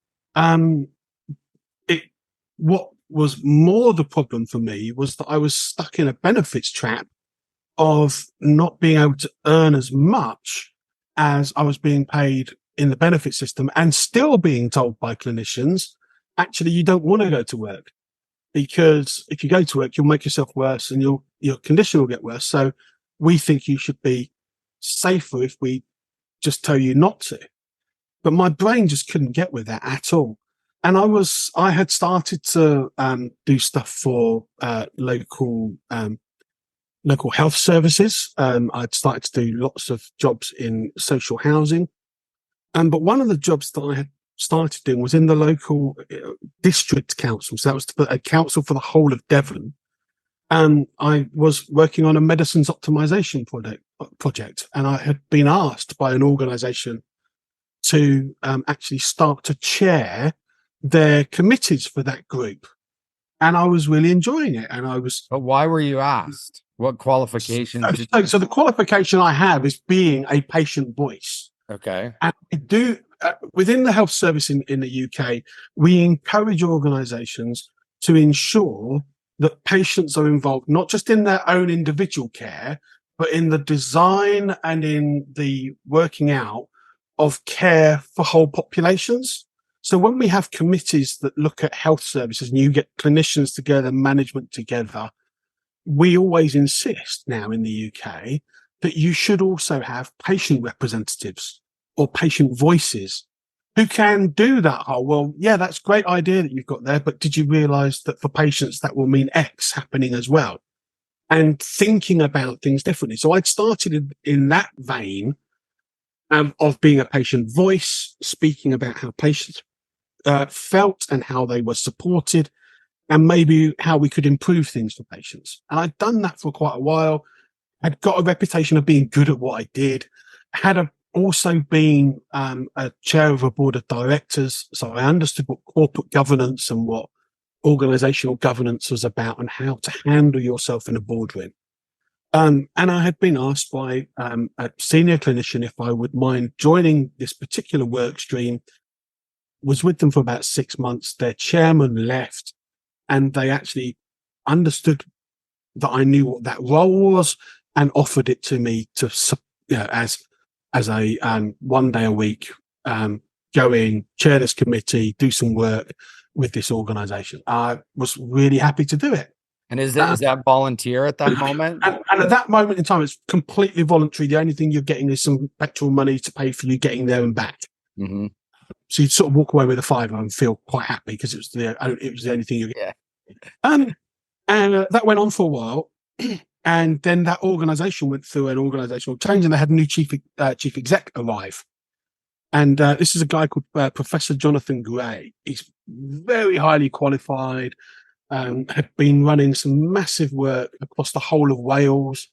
What was more the problem for me was that I was stuck in a benefits trap of not being able to earn as much as I was being paid in the benefit system, and still being told by clinicians, actually, you don't want to go to work, because if you go to work, you'll make yourself worse and your condition will get worse. So we think you should be safer if we just tell you not to. But my brain just couldn't get with that at all. And I had started to do stuff for local health services. I'd started to do lots of jobs in social housing. But one of the jobs that I had started doing was in the local district council. So that was a council for the whole of Devon. And I was working on a medicines optimization project. And I had been asked by an organization to actually start to chair their committees for that group. And I was really enjoying it. But why were you asked? What qualifications? So the qualification I have is being a patient voice. Okay. And I do, within the health service in the UK, we encourage organizations to ensure that patients are involved, not just in their own individual care, but in the design and in the working out of care for whole populations. So when we have committees that look at health services and you get clinicians together, management together, we always insist now in the UK that you should also have patient representatives or patient voices who can do that whole, well, yeah, that's a great idea that you've got there, but did you realize that for patients that will mean X happening as well? And thinking about things differently. So I'd started in that vein of being a patient voice, speaking about how patients felt and how they were supported, and maybe how we could improve things for patients. And I'd done that for quite a while. I'd got a reputation of being good at what I did. Had also been a chair of a board of directors, so I understood what corporate governance and what organizational governance was about and how to handle yourself in a boardroom. And I had been asked by a senior clinician if I would mind joining this particular work stream. Was with them for about 6 months. Their chairman left, and they actually understood that I knew what that role was and offered it to me to, as as a 1 day a week, go in, chair this committee, do some work with this organization. I was really happy to do it. And is that volunteer at that moment? And at that moment in time, it's completely voluntary. The only thing you're getting is some petrol money to pay for you getting there and back. Mm-hmm. So you'd sort of walk away with a £5 and feel quite happy because it was the only thing you get. Yeah. And that went on for a while. And then that organisation went through an organisational change, and they had a new chief exec arrive. And this is a guy called Professor Jonathan Gray. He's very highly qualified, had been running some massive work across the whole of Wales,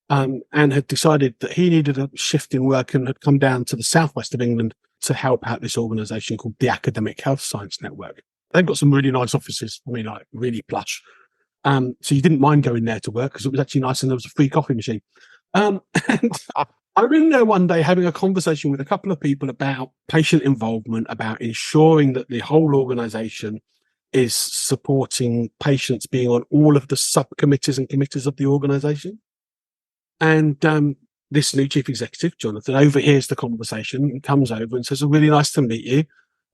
and had decided that he needed a shift in work and had come down to the southwest of England to help out this organisation called the Academic Health Science Network. They've got some really nice offices, I mean, like really plush. So you didn't mind going there to work because it was actually nice and there was a free coffee machine. And I'm in there one day having a conversation with a couple of people about patient involvement, about ensuring that the whole organisation is supporting patients being on all of the subcommittees and committees of the organisation. And this new chief executive, Jonathan, overhears the conversation and comes over and says, "Oh, really nice to meet you.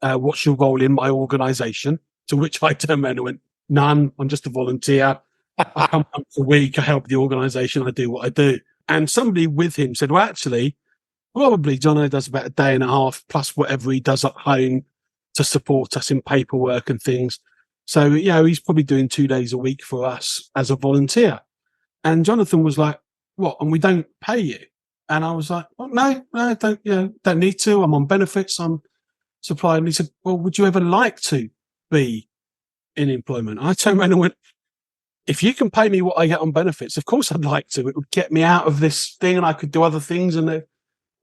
What's your role in my organisation?" To which I turned around and went, "None. I'm just a volunteer. I come once a week. I help the organisation. I do what I do." And somebody with him said, "Well, actually, probably Jono does about a day and a half plus whatever he does at home to support us in paperwork and things. So, you know, he's probably doing 2 days a week for us as a volunteer." And Jonathan was like, "What? And we don't pay you?" And I was like, "Well, no, don't need to. I'm on benefits. I'm supplied." And he said, "Well, would you ever like to be in employment?" I turned around and went, "If you can pay me what I get on benefits, of course I'd like to. It would get me out of this thing and I could do other things and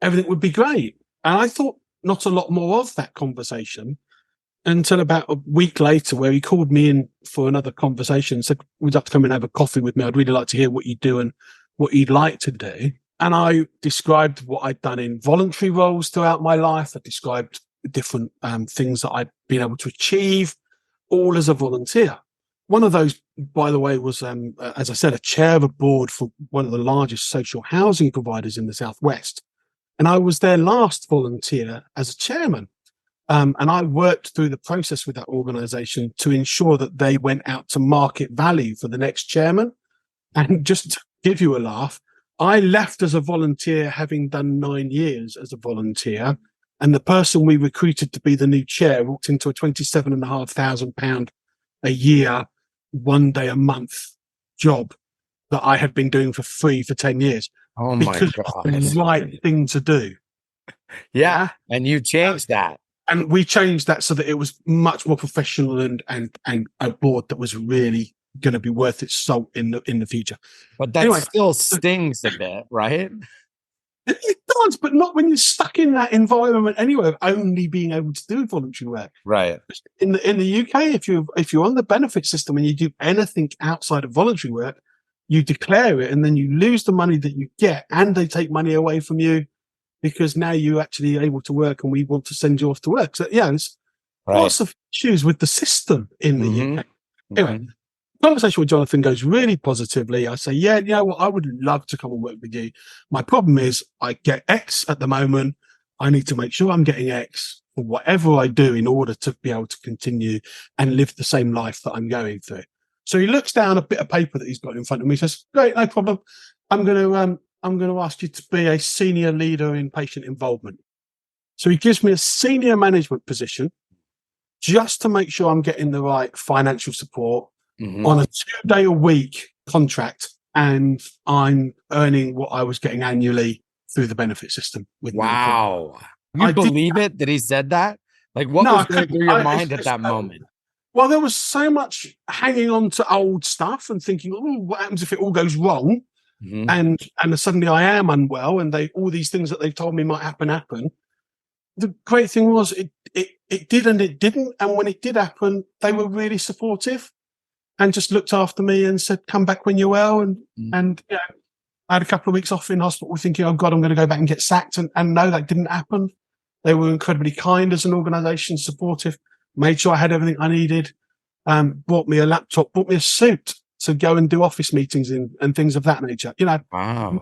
everything would be great." And I thought not a lot more of that conversation until about a week later, where he called me in for another conversation and said, "Would you like to come and have a coffee with me? I'd really like to hear what you do and what you'd like to do." And I described what I'd done in voluntary roles throughout my life. I described different things that I'd been able to achieve, all as a volunteer. One of those, by the way, was, as I said, a chair of a board for one of the largest social housing providers in the Southwest. And I was their last volunteer as a chairman. And I worked through the process with that organisation to ensure that they went out to market value for the next chairman. And just to give you a laugh, I left as a volunteer, having done 9 years as a volunteer. And the person we recruited to be the new chair walked into a £27,500 a year, 1 day a month job that I had been doing for free for 10 years. Oh my God. It's the right thing to do. Yeah. And you changed that. And we changed that so that it was much more professional and a board that was really going to be worth its salt in the future. But that still stings a bit, right? It does, but not when you're stuck in that environment anyway, of only being able to do voluntary work. Right. In the UK, if you're on the benefit system and you do anything outside of voluntary work, you declare it and then you lose the money that you get, and they take money away from you because now you're actually able to work and we want to send you off to work. So yeah, there's lots of issues with the system in the UK. Anyway, conversation with Jonathan goes really positively. I say, "Yeah, you know what? I would love to come and work with you. My problem is I get X at the moment. I need to make sure I'm getting X for whatever I do in order to be able to continue and live the same life that I'm going through." So he looks down a bit of paper that he's got in front of me. He says, "Great, no problem. I'm going to ask you to be a senior leader in patient involvement." So he gives me a senior management position just to make sure I'm getting the right financial support on a 2-day-a-week contract, and I'm earning what I was getting annually through the benefit system. Wow. You believe it that he said that? Like, what was going through your mind at that moment? Well, there was so much hanging on to old stuff and thinking, "Oh, what happens if it all goes wrong?" And suddenly I am unwell, and all these things that they've told me might happen. The great thing was it did and it didn't. And when it did happen, they were really supportive and just looked after me and said, "Come back when you're well." And you know, I had a couple of weeks off in hospital thinking, "Oh God, I'm going to go back and get sacked." And no, that didn't happen. They were incredibly kind as an organisation, supportive, made sure I had everything I needed, bought me a laptop, bought me a suit to go and do office meetings and things of that nature. You know,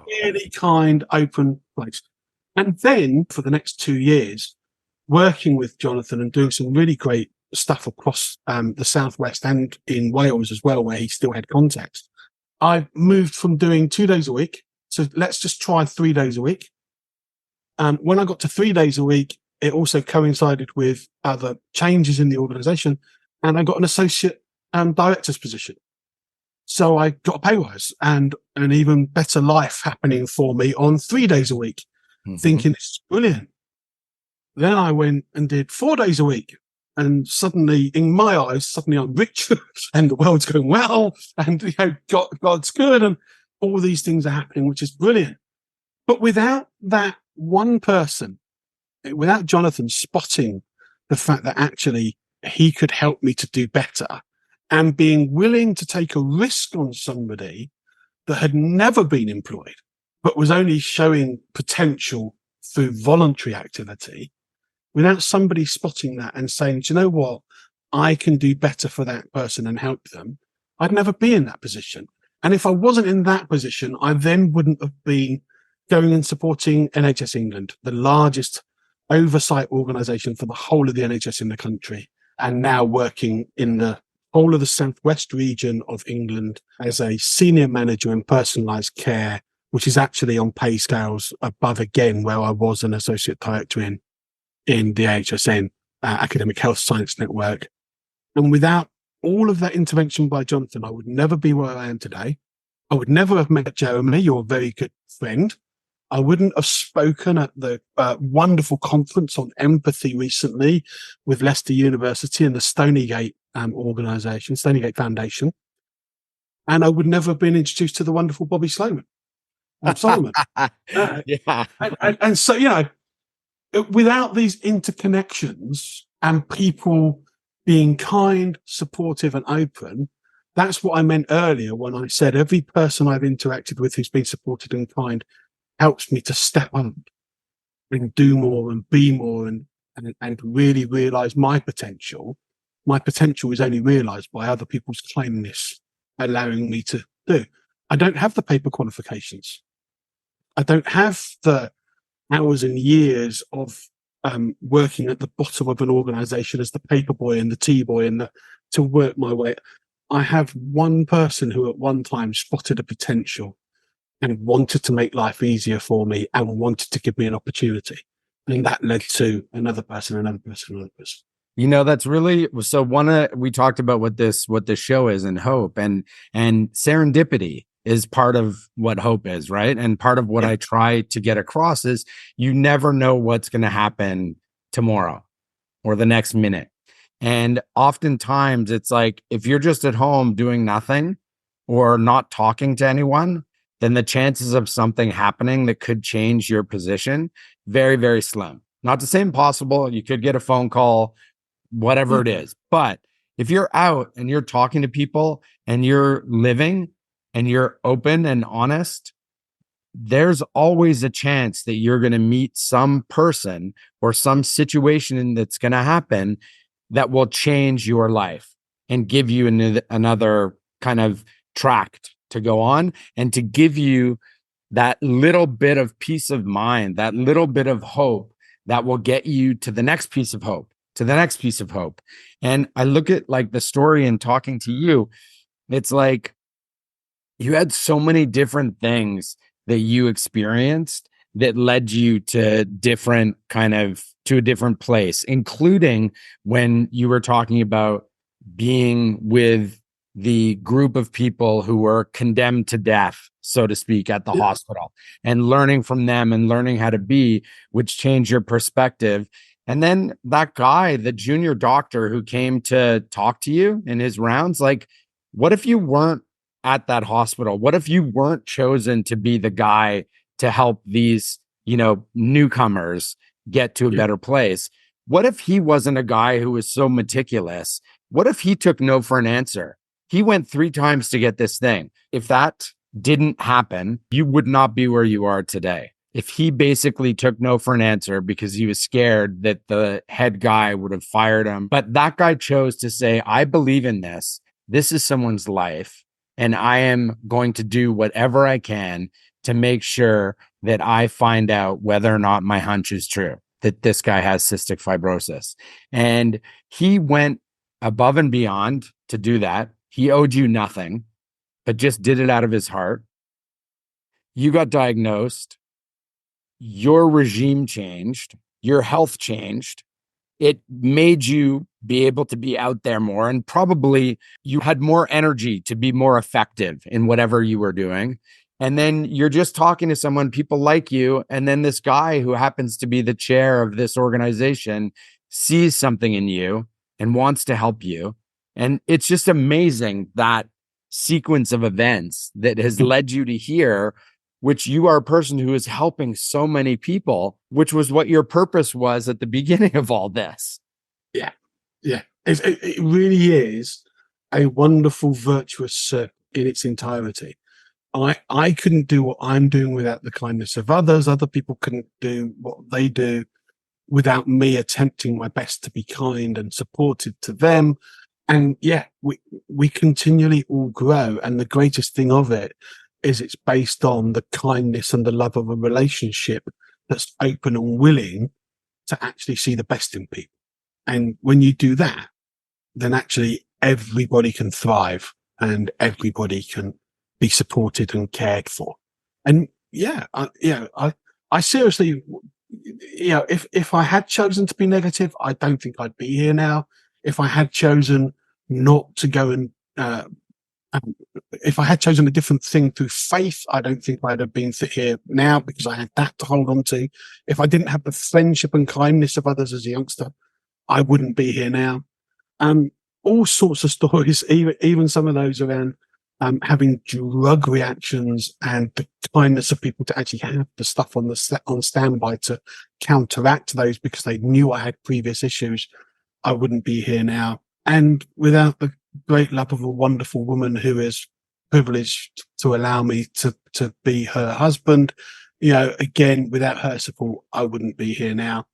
really kind, open place. And then for the next 2 years, working with Jonathan and doing some really great stuff across the Southwest and in Wales as well, where he still had contacts, I moved from doing 2 days a week. So let's just try 3 days a week. When I got to 3 days a week, it also coincided with other changes in the organization, and I got an associate director's position. So I got a pay rise and an even better life happening for me on 3 days a week, thinking it's brilliant. Then I went and did 4 days a week. And suddenly, in my eyes, suddenly I'm rich and the world's going well and God's good and all these things are happening, which is brilliant. But without that one person, without Jonathan spotting the fact that actually he could help me to do better and being willing to take a risk on somebody that had never been employed, but was only showing potential through voluntary activity, without somebody spotting that and saying, do you know what? I can do better for that person and help them, I'd never be in that position. And if I wasn't in that position, I then wouldn't have been going and supporting NHS England, the largest oversight organisation for the whole of the NHS in the country, and now working in the whole of the Southwest region of England as a senior manager in personalised care, which is actually on pay scales above again where I was an associate director in the AHSN, Academic Health Science Network. And without all of that intervention by Jonathan, I would never be where I am today. I would never have met Jeremy, your very good friend. I wouldn't have spoken at the wonderful conference on empathy recently with Leicester University and the Stonygate organisation, Stonygate Foundation. And I would never have been introduced to the wonderful Bobby Solomon. Yeah. And so, without these interconnections and people being kind, supportive and open, that's what I meant earlier when I said every person I've interacted with who's been supported and kind helps me to step up and do more and be more and really realize my potential. My potential is only realized by other people's kindness, allowing me to do. I don't have the paper qualifications. I don't have the hours and years of working at the bottom of an organization as the paper boy and the tea boy and to work my way. I have one person who at one time spotted a potential and wanted to make life easier for me and wanted to give me an opportunity. And that led to another person, another person, another person. That's really, so we talked about what this show is and hope and serendipity is part of what hope is, right? And part of what I try to get across is you never know what's going to happen tomorrow or the next minute. And oftentimes it's like, if you're just at home doing nothing or not talking to anyone, then the chances of something happening that could change your position, very, very slim. Not to say impossible. You could get a phone call, whatever it is. But if you're out and you're talking to people and you're living and you're open and honest, there's always a chance that you're going to meet some person or some situation that's going to happen that will change your life and give you another kind of tract to go on and to give you that little bit of peace of mind, that little bit of hope that will get you to the next piece of hope, to the next piece of hope. And I look at like the story and talking to you, it's like you had so many different things that you experienced that led you to a different place, including when you were talking about being with the group of people who were condemned to death, so to speak, at the hospital and learning from them and learning how to be, which changed your perspective. And then that guy, the junior doctor who came to talk to you in his rounds, like, what if you weren't at that hospital? What if you weren't chosen to be the guy to help these, newcomers get to a better place? What if he wasn't a guy who was so meticulous? What if he took no for an answer? He went 3 times to get this thing. If that didn't happen, you would not be where you are today. If he basically took no for an answer because he was scared that the head guy would have fired him, but that guy chose to say, I believe in this. This is someone's life, and I am going to do whatever I can to make sure that I find out whether or not my hunch is true, that this guy has cystic fibrosis. And he went above and beyond to do that. He owed you nothing, but just did it out of his heart. You got diagnosed, your regime changed, your health changed. It made you be able to be out there more, and probably you had more energy to be more effective in whatever you were doing. And then you're just talking to someone, people like you, and then this guy who happens to be the chair of this organization sees something in you and wants to help you. And it's just amazing, that sequence of events that has led you to here, which you are a person who is helping so many people, which was what your purpose was at the beginning of all this. Yeah. Yeah. It really is a wonderful, virtuous circle in its entirety. I couldn't do what I'm doing without the kindness of others. Other people couldn't do what they do without me attempting my best to be kind and supportive to them. And yeah, we continually all grow. And the greatest thing of it is it's based on the kindness and the love of a relationship that's open and willing to actually see the best in people. And when you do that, then actually everybody can thrive and everybody can be supported and cared for. And I seriously, if I had chosen to be negative, I don't think I'd be here now. If I had chosen not to go and, if I had chosen a different thing through faith, I don't think I'd have been here now, because I had that to hold on to. If I didn't have the friendship and kindness of others as a youngster, I wouldn't be here now. All sorts of stories, even some of those around having drug reactions and the kindness of people to actually have the stuff on standby to counteract those because they knew I had previous issues. I wouldn't be here now. And without the great love of a wonderful woman who is privileged to allow me to be her husband, again, without her support, I wouldn't be here now.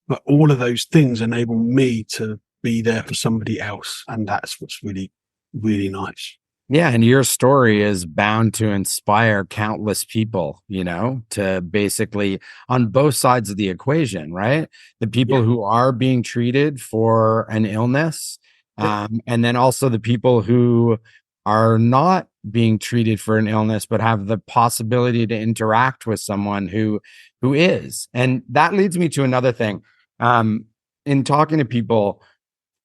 But all of those things enable me to be there for somebody else. And that's what's really, really nice. Yeah. And your story is bound to inspire countless people, to basically on both sides of the equation, right? The people who are being treated for an illness, and then also the people who are not being treated for an illness, but have the possibility to interact with someone who is. And that leads me to another thing. In talking to people,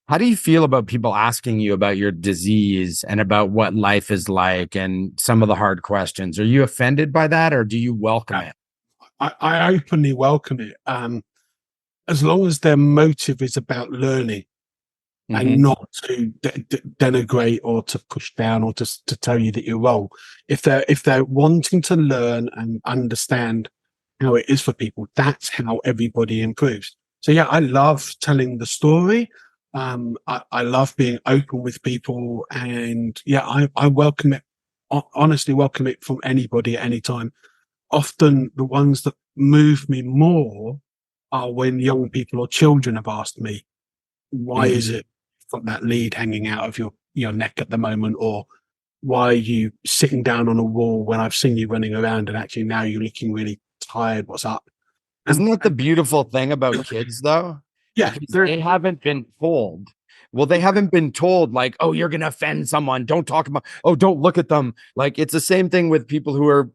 how do you feel about people asking you about your disease and about what life is like and some of the hard questions? Are you offended by that, or do you welcome it? I openly welcome it. As long as their motive is about learning and not to denigrate or to push down or to tell you that you're wrong. If they're wanting to learn and understand how it is for people, that's how everybody improves. So yeah, I love telling the story. I love being open with people, and yeah, I welcome it. Honestly, welcome it from anybody at any time. Often the ones that move me more are when young people or children have asked me, why is it got that lead hanging out of your neck at the moment? Or why are you sitting down on a wall when I've seen you running around and actually now you're looking really tired? What's up? Isn't that the beautiful thing about kids, though? Yeah. They haven't been told. Well, they haven't been told, like, oh, you're going to offend someone. Don't talk about, oh, don't look at them. Like, it's the same thing with people who are,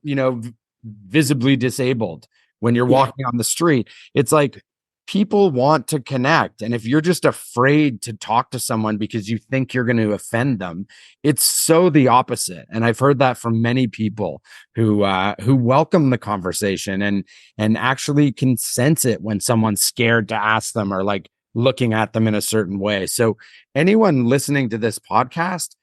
visibly disabled when you're walking on the street. It's like people want to connect. And if you're just afraid to talk to someone because you think you're going to offend them, it's so the opposite. And I've heard that from many people who welcome the conversation and actually can sense it when someone's scared to ask them or like looking at them in a certain way. So anyone listening to this podcast,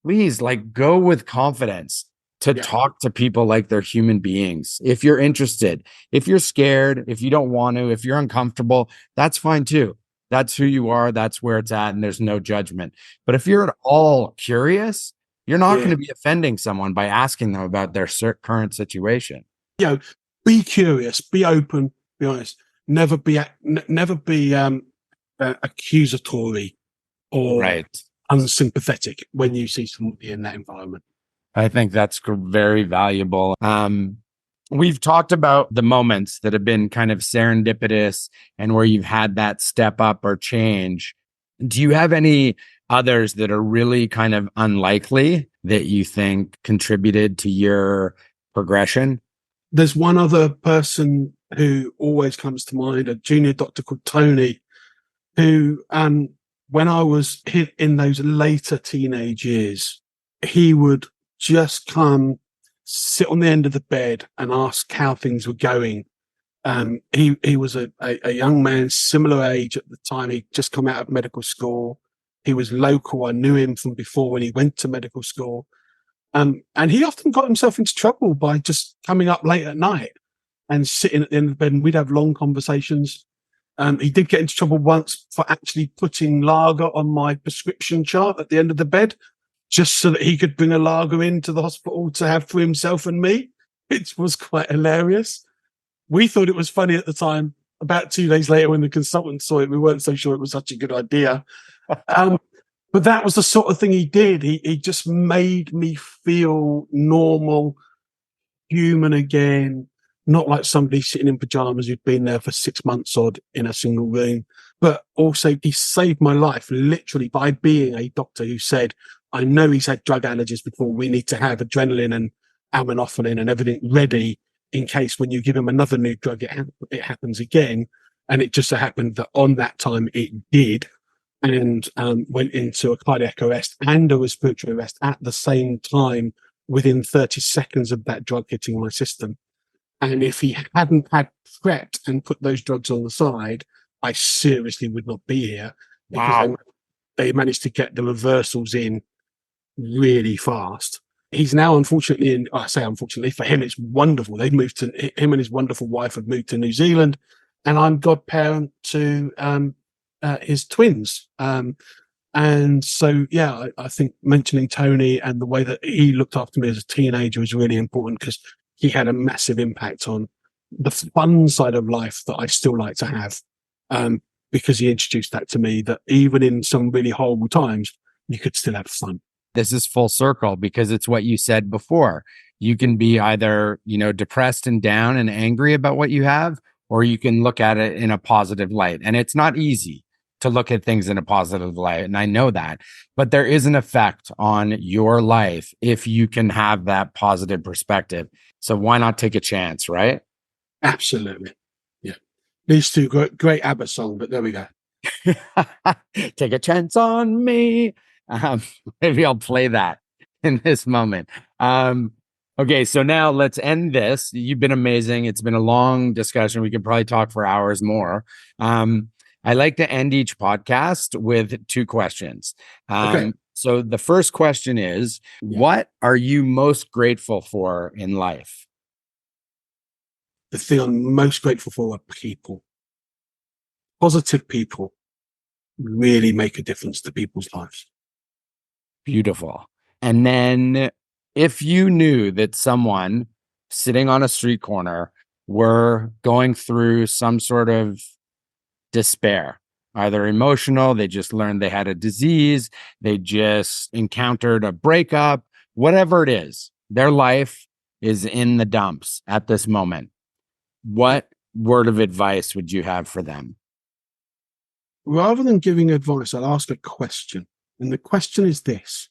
please go with confidence to talk to people like they're human beings. If you're interested, if you're scared, if you don't want to, if you're uncomfortable, that's fine too. That's who you are. That's where it's at. And there's no judgment. But if you're at all curious, you're not going to be offending someone by asking them about their current situation. Be curious, be open, be honest. Never be accusatory or unsympathetic when you see somebody in that environment. I think that's very valuable. We've talked about the moments that have been kind of serendipitous and where you've had that step up or change. Do you have any others that are really kind of unlikely that you think contributed to your progression? There's one other person who always comes to mind, a junior doctor called Tony, who, when I was in those later teenage years, he would just come, sit on the end of the bed and ask how things were going. He was a young man, similar age at the time. He'd just come out of medical school. He was local. I knew him from before when he went to medical school. And he often got himself into trouble by just coming up late at night and sitting at the end of the bed, and we'd have long conversations. He did get into trouble once for actually putting lager on my prescription chart at the end of the bed, just so that he could bring a lager into the hospital to have for himself and me. It was quite hilarious. We thought it was funny at the time. About 2 days later, when the consultant saw it, we weren't so sure it was such a good idea. But that was the sort of thing he did. He just made me feel normal, human again, not like somebody sitting in pajamas who'd been there for 6 months odd in a single room. But also, he saved my life literally by being a doctor who said, I know he's had drug allergies before. We need to have adrenaline and aminophylline and everything ready in case when you give him another new drug, it happens again. And it just so happened that on that time it did, and went into a cardiac arrest and a respiratory arrest at the same time within 30 seconds of that drug hitting my system. And if he hadn't had prepped and put those drugs on the side, I seriously would not be here. Wow. They managed to get the reversals in really fast. He's now, unfortunately, I say unfortunately, for him, it's wonderful. They've moved to, him and his wonderful wife have moved to New Zealand, and I'm godparent to his twins. And so, yeah, I think mentioning Tony and the way that he looked after me as a teenager was really important, because he had a massive impact on the fun side of life that I still like to have, because he introduced that to me, that even in some really horrible times, you could still have fun. This is full circle, because it's what you said before. You can be either, depressed and down and angry about what you have, or you can look at it in a positive light. And it's not easy to look at things in a positive light, and I know that, but there is an effect on your life if you can have that positive perspective. So why not take a chance, right? Absolutely. Yeah. These two great ABBA song, but there we go. Take a chance on me. Maybe I'll play that in this moment. Okay, so now let's end this. You've been amazing. It's been a long discussion. We could probably talk for hours more. I like to end each podcast with 2 questions. Okay. So the first question is, what are you most grateful for in life? The thing I'm most grateful for are people. Positive people really make a difference to people's lives. Beautiful. And then if you knew that someone sitting on a street corner were going through some sort of despair, either emotional, they just learned they had a disease, they just encountered a breakup, whatever it is, their life is in the dumps at this moment, what word of advice would you have for them? Rather than giving advice, I'll ask a question. And the question is this: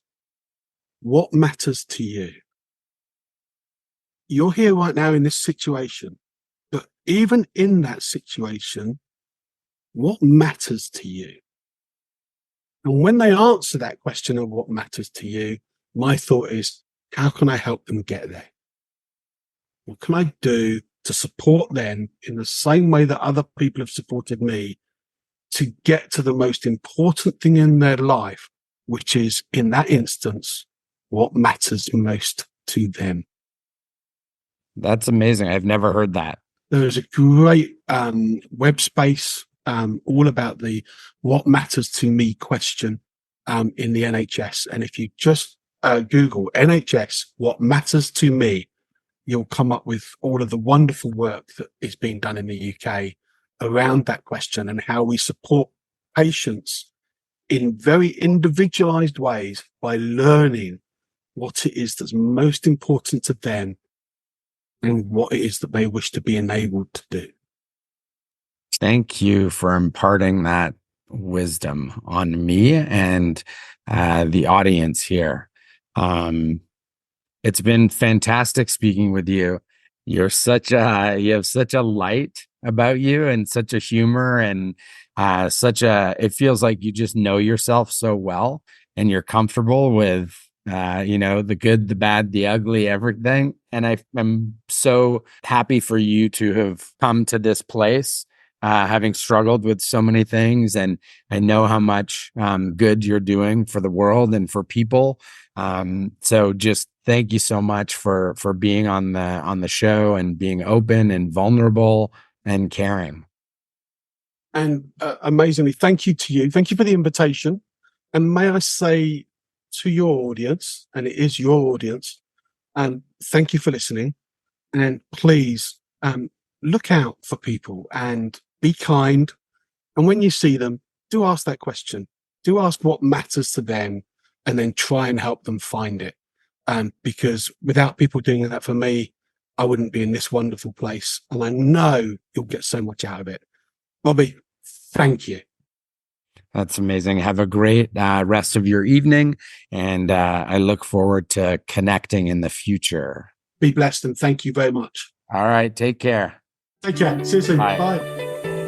what matters to you? You're here right now in this situation, but even in that situation, what matters to you? And when they answer that question of what matters to you, my thought is, how can I help them get there? What can I do to support them in the same way that other people have supported me to get to the most important thing in their life, which is, in that instance, what matters most to them? That's amazing. I've never heard that. There is a great web space all about the what matters to me question in the NHS. And if you just Google NHS, what matters to me, you'll come up with all of the wonderful work that is being done in the UK around that question, and how we support patients in very individualized ways by learning what it is that's most important to them and what it is that they wish to be enabled to do. Thank you for imparting that wisdom on me and the audience here. It's been fantastic speaking with you. You have such a light about you and such a humor and it feels like you just know yourself so well and you're comfortable with the good, the bad, the ugly, everything. And I'm so happy for you to have come to this place, having struggled with so many things. And I know how much good you're doing for the world and for people. So just thank you so much for being on the show and being open and vulnerable and caring. And amazingly, thank you to you. Thank you for the invitation. And may I say to your audience, and it is your audience, thank you for listening. And please look out for people and be kind. And when you see them, do ask that question. Do ask what matters to them, and then try and help them find it. Because without people doing that for me, I wouldn't be in this wonderful place. And I know you'll get so much out of it. Bobby, thank you. That's amazing. Have a great rest of your evening. And I look forward to connecting in the future. Be blessed and thank you very much. All right. Take care. Take care. See you soon. Bye. Bye.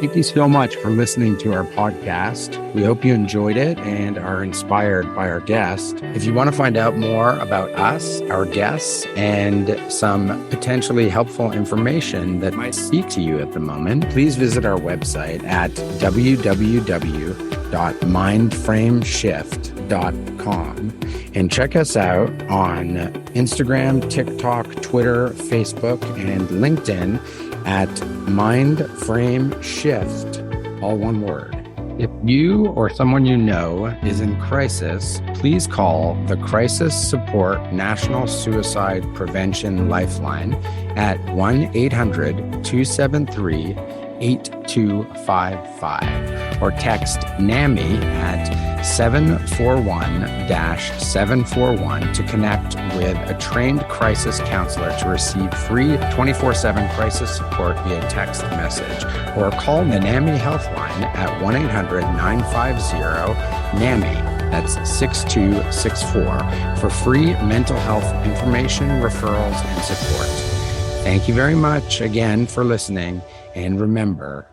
Thank you so much for listening to our podcast. We hope you enjoyed it and are inspired by our guest. If you want to find out more about us, our guests, and some potentially helpful information that might speak to you at the moment, please visit our website at www.mindframeshift.com and check us out on Instagram, TikTok, Twitter, Facebook, and LinkedIn at Mind Frame Shift, all one word. If you or someone you know is in crisis, please call the Crisis Support National Suicide Prevention Lifeline at 1-800-273-8255 or text NAMI at 741-741 to connect with a trained crisis counselor to receive free 24/7 crisis support via text message, or call the NAMI Healthline at 1-800-950-NAMI. That's 6264 for free mental health information, referrals, and support. Thank you very much again for listening. And remember,